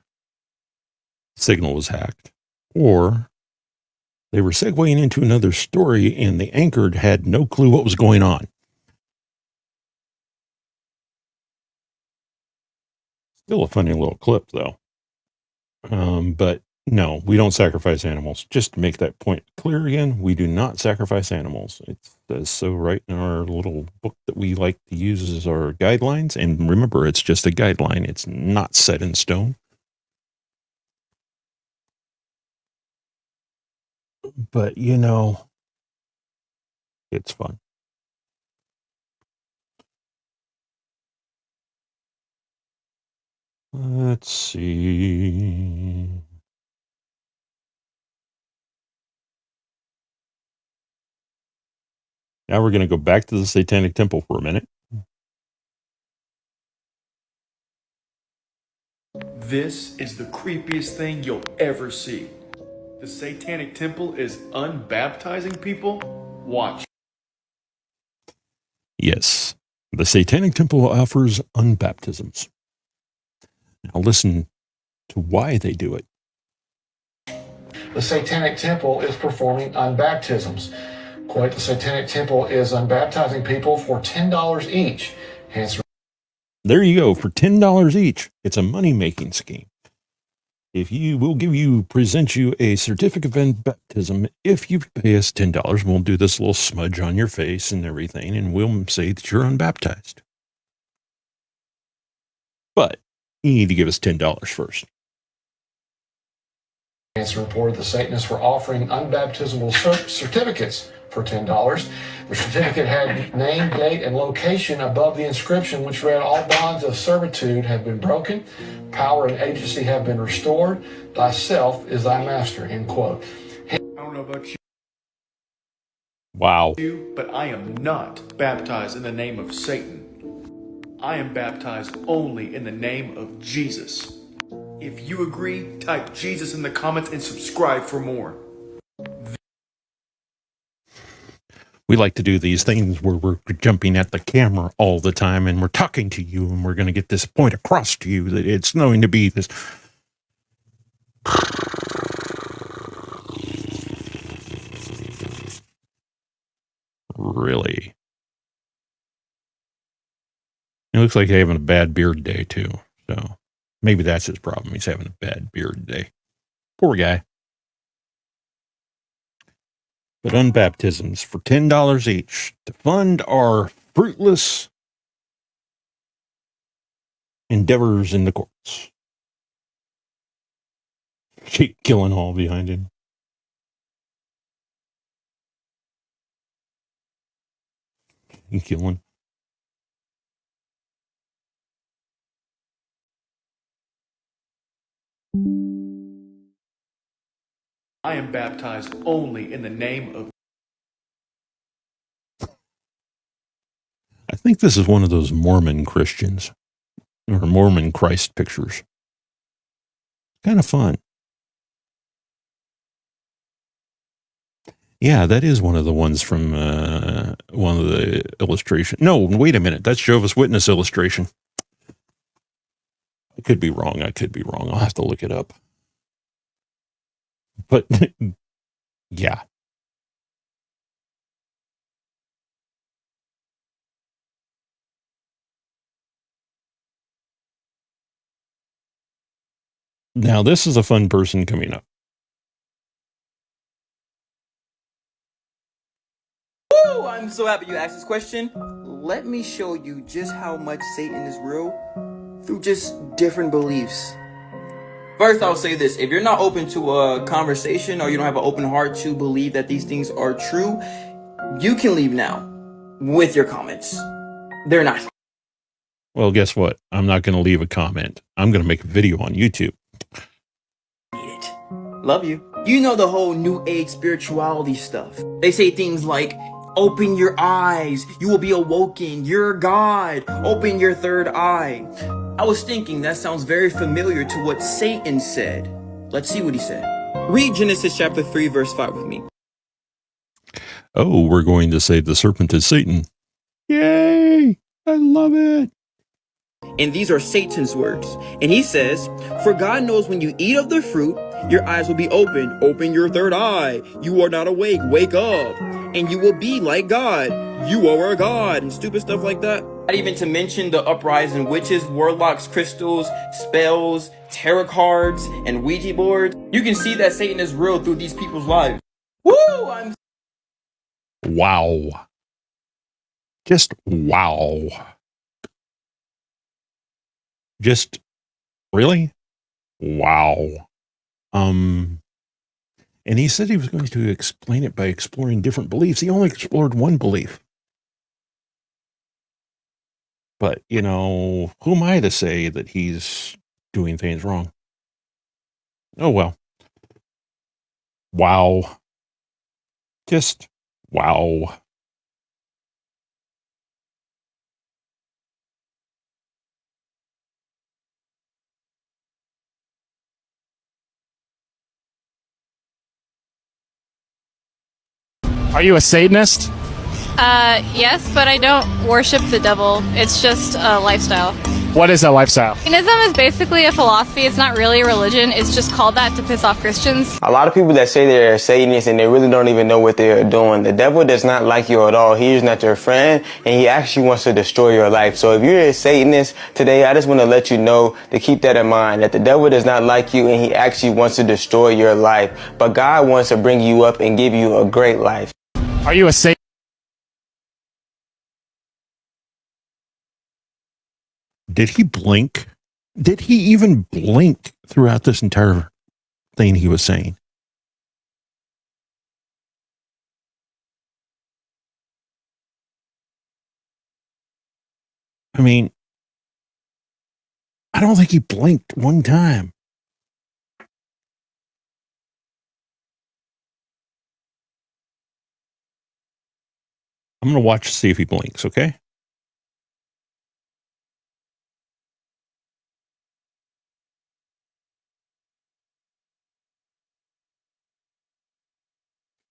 signal was hacked, or they were segueing into another story and the anchor had no clue what was going on. Still a funny little clip, though. But no, we don't sacrifice animals. Just to make that point clear again, we do not sacrifice animals. It says so right in our little book that we like to use as our guidelines. And remember, it's just a guideline. It's not set in stone. But, you know, it's fun. Let's see. Now we're going to go back to the Satanic Temple for a minute. This is the creepiest thing you'll ever see. The Satanic Temple is unbaptizing people? Watch. Yes, the Satanic Temple offers unbaptisms. Now listen to why they do it. The Satanic Temple is performing unbaptisms. Quite, the Satanic Temple is unbaptizing people for $10 each. Hence, there you go, for $10 each. It's a money-making scheme. If you will present you a certificate of baptism, if you pay us $10, we'll do this little smudge on your face and everything, and we'll say that you're unbaptized. But you need to give us $10 first. Nancy reported the Satanists were offering unbaptizable certificates for $10. The certificate had name, date, and location above the inscription, which read, "All bonds of servitude have been broken. Power and agency have been restored. Thyself is thy master," end quote. I don't know about Wow. you, but I am not baptized in the name of Satan. I am baptized only in the name of Jesus. If you agree, type Jesus in the comments and subscribe for more. We like to do these things where we're jumping at the camera all the time and we're talking to you and we're going to get this point across to you that it's going to be this. Really? It looks like he's having a bad beard day too. So maybe that's his problem. He's having a bad beard day. Poor guy. But unbaptisms for $10 each to fund our fruitless endeavors in the courts. Jake Gyllenhaal behind him. Gyllen. I am baptized only in the name of... I think this is one of those Mormon Christians or Mormon Christ pictures. Kind of fun. Yeah, that is one of the ones from one of the illustration. No, wait a minute. That's Jehovah's Witness illustration. I could be wrong. I'll have to look it up. But yeah. Now this is a fun person coming up. Woo! I'm so happy you asked this question. Let me show you just how much Satan is real through just different beliefs. First, I'll say this. If you're not open to a conversation or you don't have an open heart to believe that these things are true, you can leave now with your comments. They're not. Well, guess what? I'm not going to leave a comment. I'm going to make a video on YouTube. Love you. You know the whole new age spirituality stuff. They say things like, open your eyes, you will be awoken, you're God, open your third eye. I was thinking that sounds very familiar to what Satan said. Let's see what he said. Read Genesis chapter 3 verse 5 with me. Oh, we're going to say the serpent is Satan. Yay! I love it. And these are Satan's words. And he says, for God knows when you eat of the fruit, your eyes will be open. Open your third eye. You are not awake. Wake up. And you will be like God. You are a God. And stupid stuff like that. Not even to mention the uprising witches, warlocks, crystals, spells, tarot cards, and Ouija boards. You can see that Satan is real through these people's lives. Woo! Wow. Just wow. Just really? Wow. And he said he was going to explain it by exploring different beliefs. He only explored one belief. But, you know, who am I to say that he's doing things wrong? Oh, well. Wow. Just wow. Are you a Satanist? Yes, but I don't worship the devil. It's just a lifestyle. What is that lifestyle? Satanism is basically a philosophy. It's not really a religion. It's just called that to piss off Christians. A lot of people that say they're Satanists and they really don't even know what they're doing. The devil does not like you at all. He is not your friend, and he actually wants to destroy your life. So if you're a Satanist today, I just want to let you know to keep that in mind, that the devil does not like you and he actually wants to destroy your life. But God wants to bring you up and give you a great life. Are you a Satanist? Did he blink? Did he even blink throughout this entire thing he was saying. I mean, I don't think he blinked one time. I'm going to watch to see if he blinks, okay?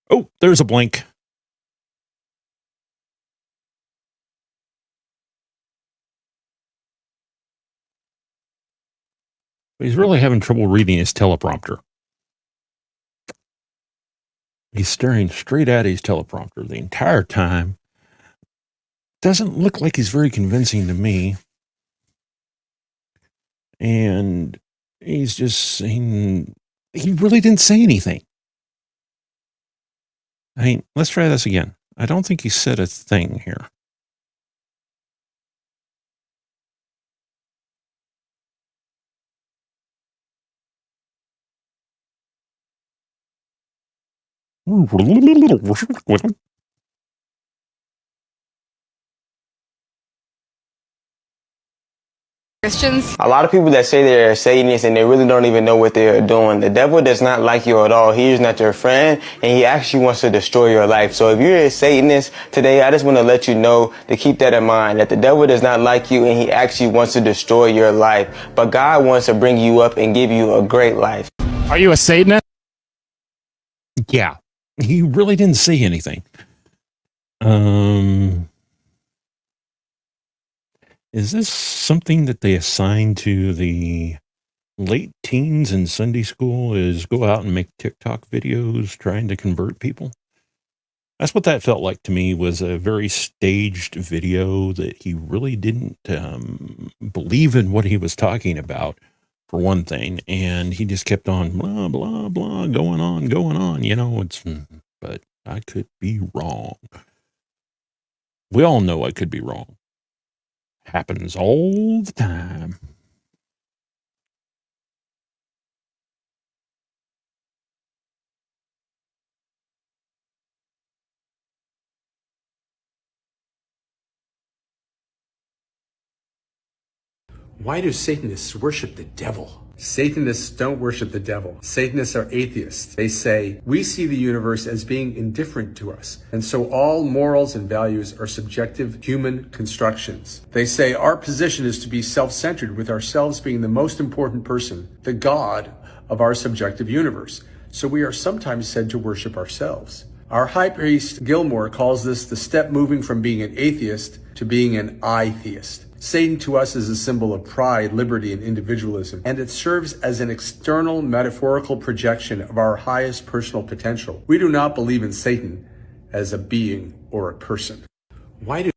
Oh, there's a blink. But he's really having trouble reading his teleprompter. He's staring straight at his teleprompter the entire time. Doesn't look like he's very convincing to me. And he's just saying, he really didn't say anything. I mean, let's try this again. I don't think he said a thing here. Christians. A lot of people that say they're Satanists and they really don't even know what they're doing. The devil does not like you at all. He is not your friend, and he actually wants to destroy your life. So if you're a Satanist today, I just want to let you know to keep that in mind, that the devil does not like you and he actually wants to destroy your life. But God wants to bring you up and give you a great life. Are you a Satanist? Yeah, he really didn't say anything. Is this something that they assign to the late teens in Sunday school, is go out and make TikTok videos trying to convert people? That's what that felt like to me, was a very staged video that he really didn't believe in what he was talking about, for one thing. And he just kept on blah, blah, blah, going on, you know, but I could be wrong. We all know I could be wrong. Happens all the time. Why do Satanists worship the devil? Satanists don't worship the devil. Satanists are atheists. They say, we see the universe as being indifferent to us, and so all morals and values are subjective human constructions. They say our position is to be self-centered, with ourselves being the most important person, the God of our subjective universe. So we are sometimes said to worship ourselves. Our high priest Gilmore calls this the step moving from being an atheist to being an I-theist. Satan to us is a symbol of pride, liberty, and individualism, and it serves as an external metaphorical projection of our highest personal potential. We do not believe in Satan as a being or a person. Why do...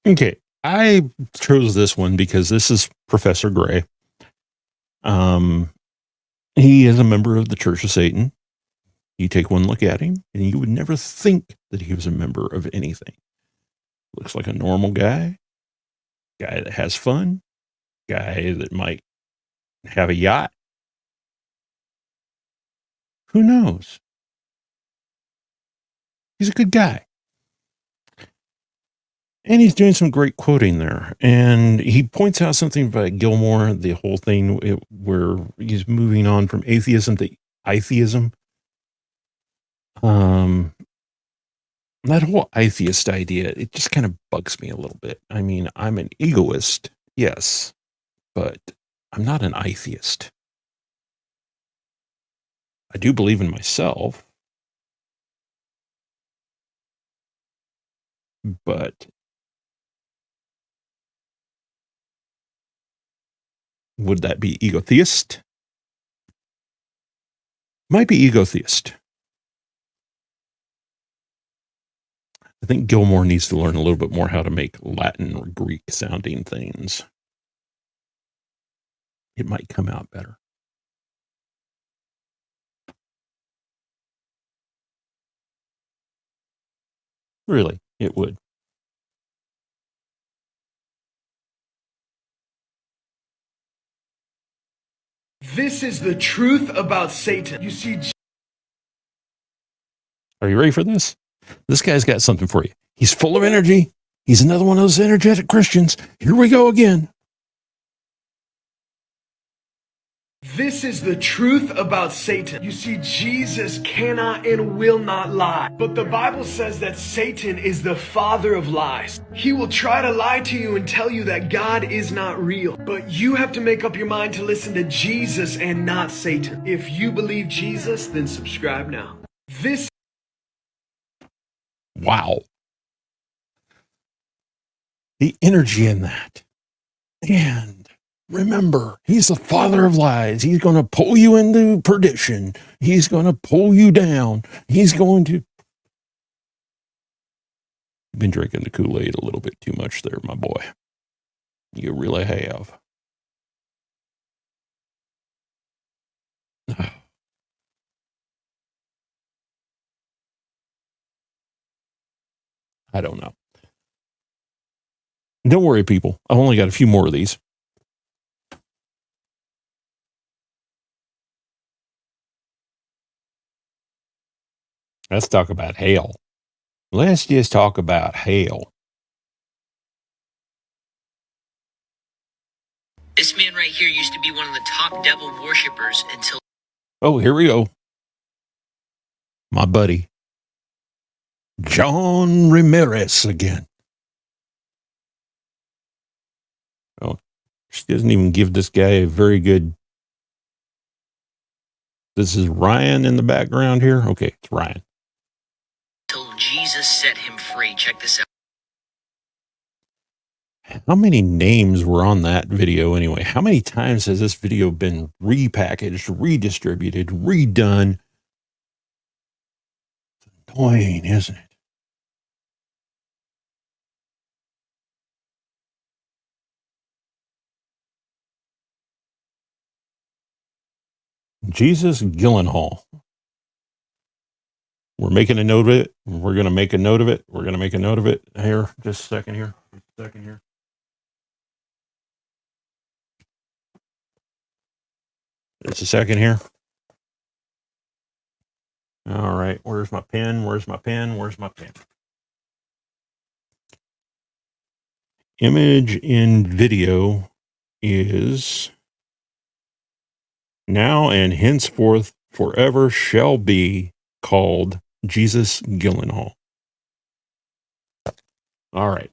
Okay, I chose this one because this is Professor Gray. He is a member of the Church of Satan. You take one look at him, and you would never think that he was a member of anything. Looks like a normal guy that has fun, guy that might have a yacht. Who knows? He's a good guy. And he's doing some great quoting there. And he points out something about Gilmore, the whole thing where he's moving on from atheism to atheism. That whole atheist idea, it just kind of bugs me a little bit. I mean, I'm an egoist, yes, but I'm not an atheist. I do believe in myself, but would that be egotheist? Might be egotheist. I think Gilmore needs to learn a little bit more how to make Latin or Greek sounding things. It might come out better. Really, it would. This is the truth about Satan. You see, Are you ready for this? This guy's got something for you. He's full of energy. He's another one of those energetic Christians. Here we go again. this is the truth about Satan. You see, Jesus cannot and will not lie. But the Bible says that Satan is the father of lies. He will try to lie to you and tell you that God is not real. But you have to make up your mind to listen to Jesus and not Satan. If you believe Jesus, then subscribe now. This. Wow. The energy in that. And remember, he's the father of lies. He's going to pull you into perdition. He's going to pull you down. He's going to. You've been drinking the Kool-Aid a little bit too much there, my boy. You really have. I don't know. Don't worry, people. I've only got a few more of these. Let's talk about hell. Let's just talk about hell. This man right here used to be one of the top devil worshippers until... Oh, here we go. My buddy, John Ramirez again. Oh, she doesn't even give this guy a very good... This is Ryan in the background here? Okay, it's Ryan. Until Jesus set him free. Check this out. How many names were on that video anyway? How many times has this video been repackaged, redistributed, redone? It's annoying, isn't it? Jesus Gyllenhaal. We're making a note of it. We're going to make a note of it. We're going to make a note of it. Here, just a second here. Just a second here. Just a second here. All right. Where's my pen? Where's my pen? Where's my pen? Image in video is now and henceforth forever shall be called Jesus Gyllenhaal. All right.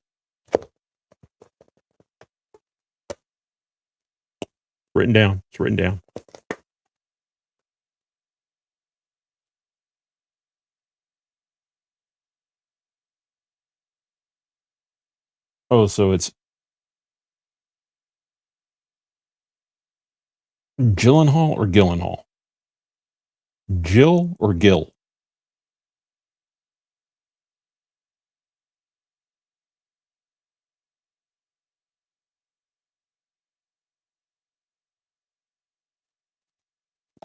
Written down. It's written down. Oh, so it's Gyllenhaal or Gyllenhaal? Jill or Gil?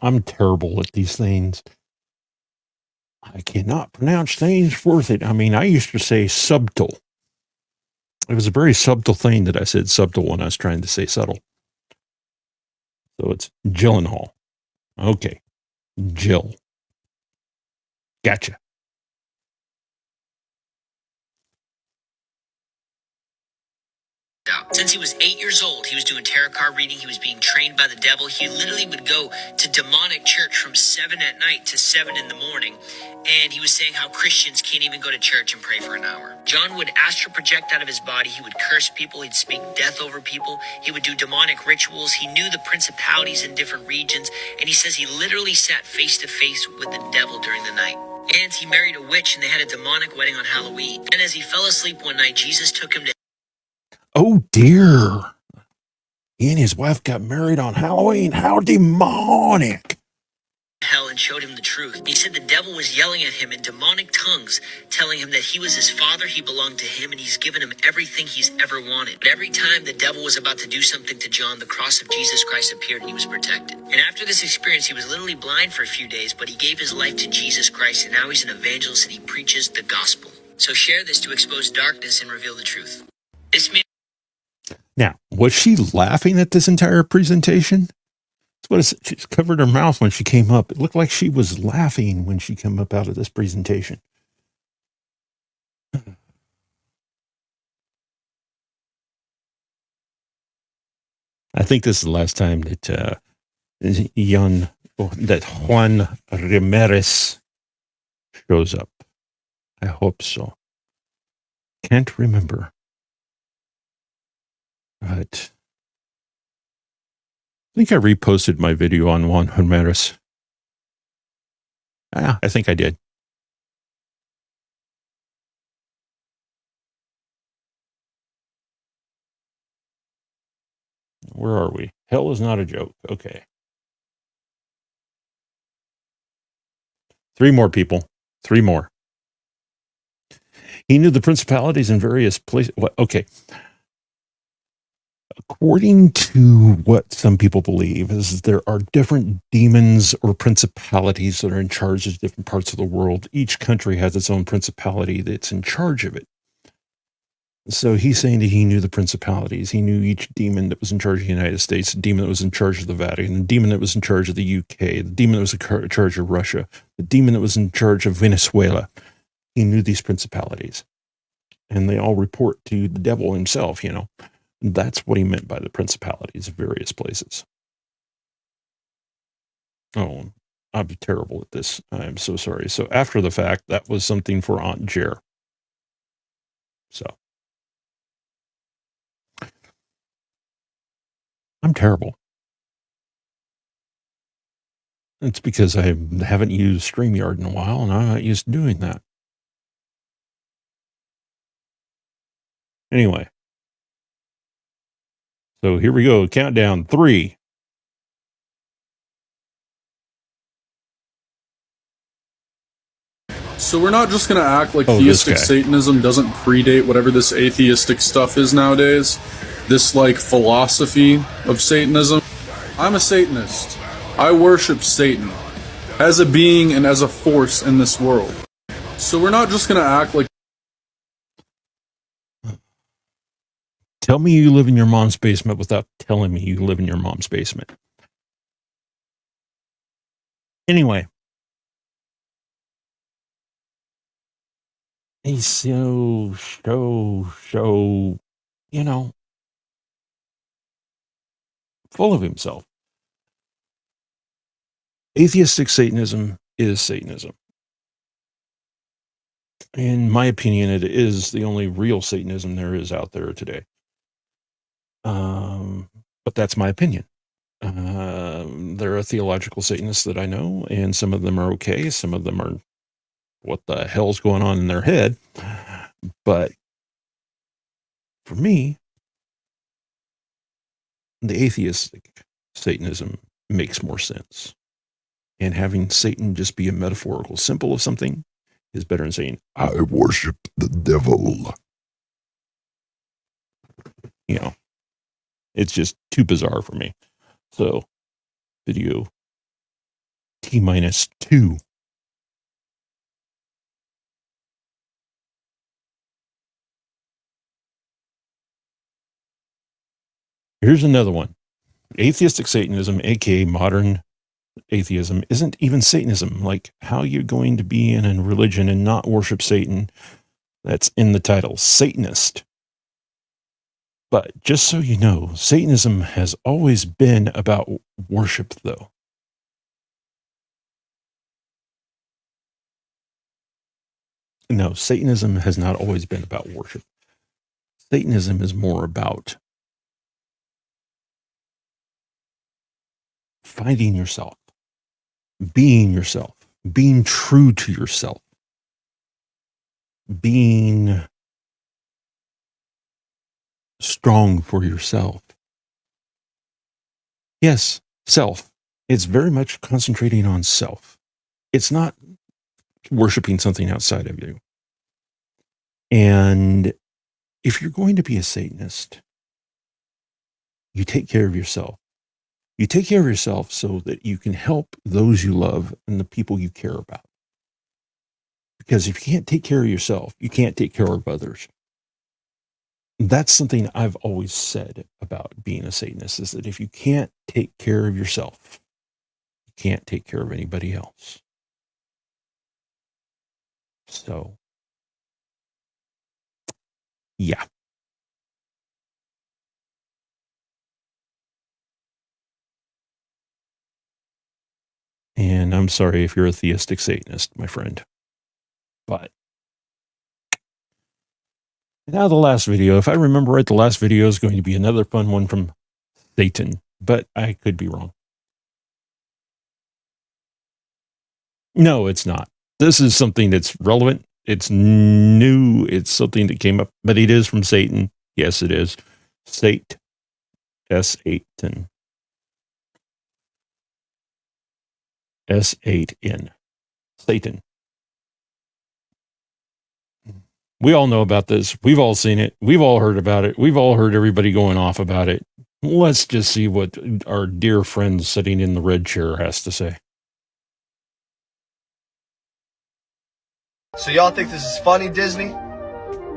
I'm terrible at these things. I cannot pronounce things worth it. I mean, I used to say subtle. It was a very subtle thing that I said subtle when I was trying to say subtle. So it's Gyllenhaal. Okay. Jill. Gotcha. Since he was 8 years old, he was doing tarot card reading. He was being trained by the devil. He literally would go to demonic church from 7 at night to 7 in the morning. And he was saying how Christians can't even go to church and pray for an hour. John would astral project out of his body. He would curse people. He'd speak death over people. He would do demonic rituals. He knew the principalities in different regions. And he says he literally sat face to face with the devil during the night. And he married a witch and they had a demonic wedding on Halloween. And as he fell asleep one night, Jesus took him to... Oh, dear. He and his wife got married on Halloween. How demonic. hell and showed him the truth. He said the devil was yelling at him in demonic tongues, telling him that he was his father, he belonged to him, and he's given him everything he's ever wanted. But every time the devil was about to do something to John, the cross of Jesus Christ appeared and he was protected. And after this experience, he was literally blind for a few days, but he gave his life to Jesus Christ, and now he's an evangelist and he preaches the gospel. So share this to expose darkness and reveal the truth. This man... Now, was she laughing at this entire presentation? what is it? She's covered her mouth when she came up. It looked like she was laughing when she came up out of this presentation. I think this is the last time that Juan Ramirez shows up. I hope so. Can't remember. But I think I reposted my video on Juan Ramirez. I think I did. Where are we? Hell is not a joke. Okay. 3 more people. 3 more. He knew the principalities in various places. Okay. According to what some people believe is there are different demons or principalities that are in charge of different parts of the world. Each country has its own principality that's in charge of it. So he's saying that he knew the principalities. He knew each demon that was in charge of the United States, the demon that was in charge of the Vatican, the demon that was in charge of the UK, the demon that was in charge of Russia, the demon that was in charge of Venezuela. He knew these principalities. And they all report to the devil himself, you know. That's what he meant by the principalities of various places. Oh, I'm terrible at this. I'm so sorry. So after the fact, that was something for Aunt Jer. So I'm terrible. It's because I haven't used StreamYard in a while, and I'm not used to doing that. Anyway. So here we go. Countdown. 3. So we're not just going to act like this theistic guy. Satanism doesn't predate whatever this atheistic stuff is nowadays. This, like, philosophy of Satanism. I'm a Satanist. I worship Satan as a being and as a force in this world. So we're not just going to act like... Tell me you live in your mom's basement without telling me you live in your mom's basement. Anyway. He's so, you know, full of himself. Atheistic Satanism is Satanism. In my opinion, it is the only real Satanism there is out there today. But that's my opinion. There are theological Satanists that I know, and some of them are okay. Some of them are, what the hell's going on in their head? But for me, the atheistic Satanism makes more sense. And having Satan just be a metaphorical symbol of something is better than saying, I worship the devil. You know, it's just too bizarre for me. So, video T-2. Here's another one. Atheistic Satanism, aka modern atheism, isn't even Satanism. Like, how you're going to be in a religion and not worship Satan? That's in the title, Satanist. But just so you know, Satanism has always been about worship, though. No, Satanism has not always been about worship. Satanism is more about finding yourself, being true to yourself, being strong for yourself. Yes, self. It's very much concentrating on self. It's not worshiping something outside of you. And if you're going to be a Satanist, you take care of yourself. You take care of yourself so that you can help those you love and the people you care about. Because if you can't take care of yourself, you can't take care of others. That's something I've always said about being a Satanist, is that if you can't take care of yourself, can't take care of anybody else. So, yeah. And I'm sorry if you're a theistic Satanist, my friend. But now the last video, if I remember right, the last video is going to be another fun one from Satan, but I could be wrong. No, it's not. This is something that's relevant. It's new. It's something that came up, but it is from Satan. Yes, it is. Satan. S8N. S8N. Satan. We all know about this. We've all seen it. We've all heard about it. We've all heard everybody going off about it. Let's just see what our dear friend sitting in the red chair has to say. So y'all think this is funny, Disney?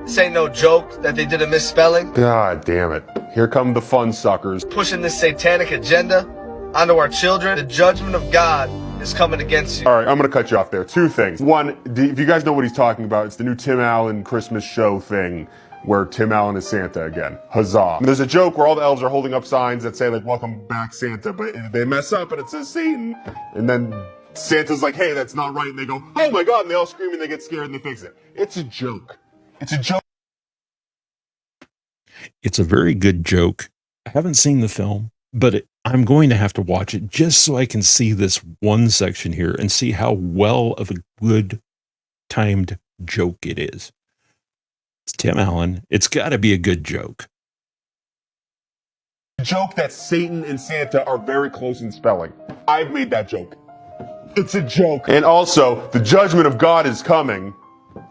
This ain't no joke that they did a misspelling? God damn it. Here come the fun suckers. Pushing this satanic agenda onto our children. The judgment of God is coming against you. All right, I'm going to cut you off there. Two things. One, if you guys know what he's talking about, it's the new Tim Allen Christmas show thing where Tim Allen is Santa again. Huzzah. And there's a joke where all the elves are holding up signs that say, like, welcome back, Santa, but they mess up and it says Satan. And then Santa's like, hey, that's not right. And they go, oh my God. And they all scream and they get scared and they fix it. It's a joke. It's a joke. It's a very good joke. I haven't seen the film, but I'm going to have to watch it just so I can see this one section here and see how well of a good timed joke it is. It's Tim Allen. It's got to be a good joke. Joke that Satan and Santa are very close in spelling. I've made that joke. It's a joke. And also, the judgment of God is coming.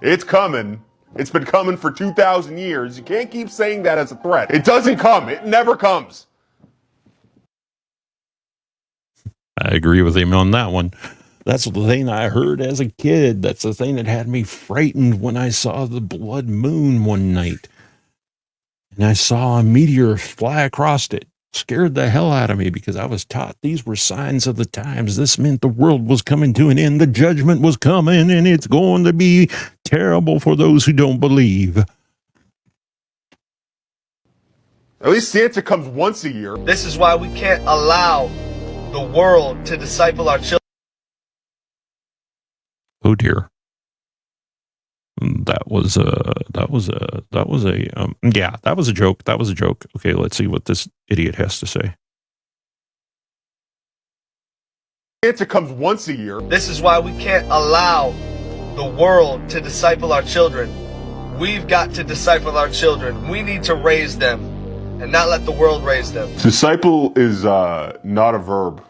It's coming. It's been coming for 2,000 years. You can't keep saying that as a threat. It doesn't come. It never comes. I agree with him on that one. That's the thing I heard as a kid. That's the thing that had me frightened when I saw the blood moon one night. And I saw a meteor fly across it. Scared the hell out of me because I was taught these were signs of the times. This meant the world was coming to an end. The judgment was coming, and it's going to be terrible for those who don't believe. At least Santa comes once a year. This is why we can't allow the world to disciple our children. Oh dear. That was a joke. That was a joke. Okay, let's see what this idiot has to say. Santa comes once a year. This is why we can't allow the world to disciple our children. We've got to disciple our children. We need to raise them and not let the world raise them. Disciple is not a verb.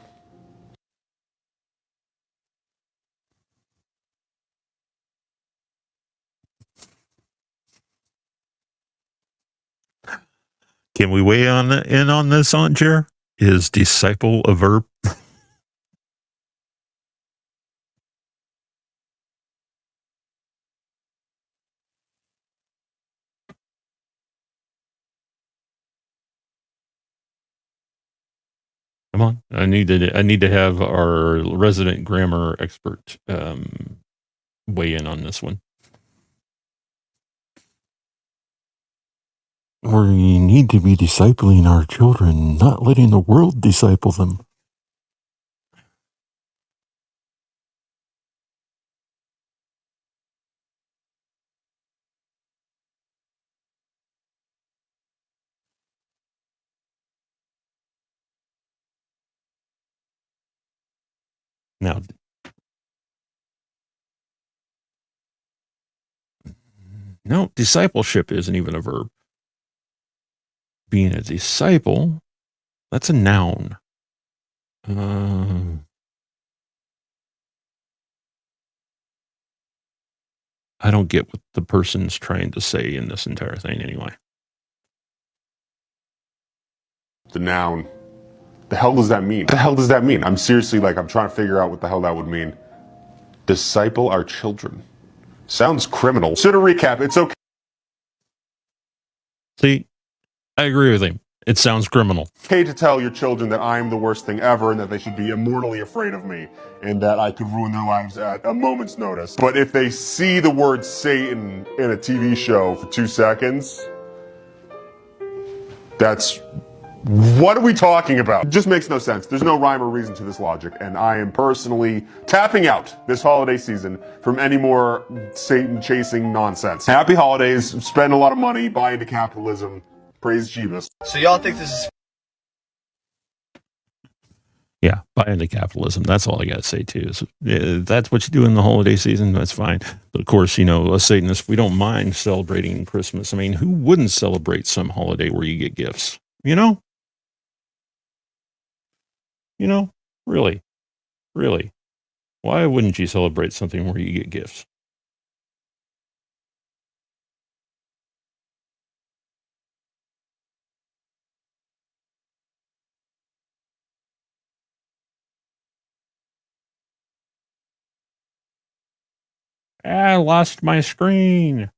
Can we weigh in on this, Aunt Jer? Is disciple a verb? Come on, I need to have our resident grammar expert weigh in on this one. We need to be discipling our children, not letting the world disciple them. Now, no, discipleship isn't even a verb. Being a disciple, that's a noun. I don't get what the person's trying to say in this entire thing anyway. The noun. The hell does that mean? The hell does that mean? I'm seriously I'm trying to figure out what the hell that would mean. Disciple our children. Sounds criminal. So to recap, it's okay. See, I agree with him. It sounds criminal. Okay to tell your children that I'm the worst thing ever and that they should be immortally afraid of me and that I could ruin their lives at a moment's notice. But if they see the word Satan in a TV show for 2 seconds, that's... what are we talking about? It just makes no sense. There's no rhyme or reason to this logic, and I am personally tapping out this holiday season from any more Satan-chasing nonsense. Happy holidays, spend a lot of money, buy into capitalism, praise Jeebus. So y'all think this is... Yeah, buy into capitalism. That's all I got to say, too. Is, that's what you do in the holiday season, that's fine. But of course, you know, us Satanists, we don't mind celebrating Christmas. I mean, who wouldn't celebrate some holiday where you get gifts? You know? You know, really. Why wouldn't you celebrate something where you get gifts? I lost my screen.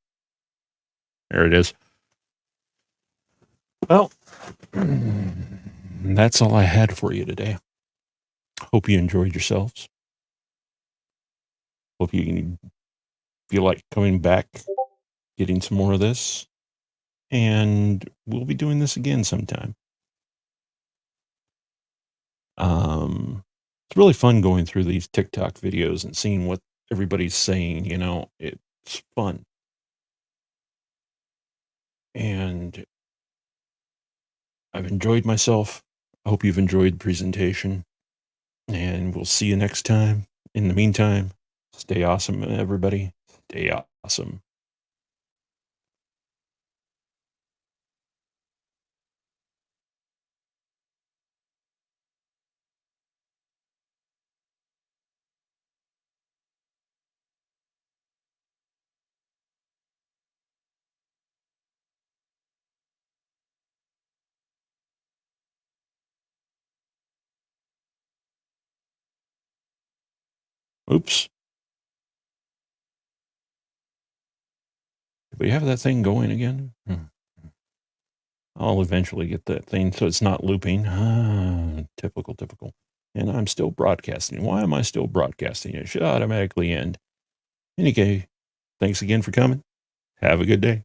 There it is. Well, that's all I had for you today. Hope you enjoyed yourselves. Hope you feel like coming back, getting some more of this. And we'll be doing this again sometime. It's really fun going through these TikTok videos and seeing what everybody's saying, you know, it's fun. And I've enjoyed myself. I hope you've enjoyed the presentation. And we'll see you next time. In the meantime, stay awesome, everybody. Stay awesome. Oops. Did we have that thing going again? I'll eventually get that thing so it's not looping. Typical. And I'm still broadcasting. Why am I still broadcasting? It should automatically end. Anyway, thanks again for coming. Have a good day.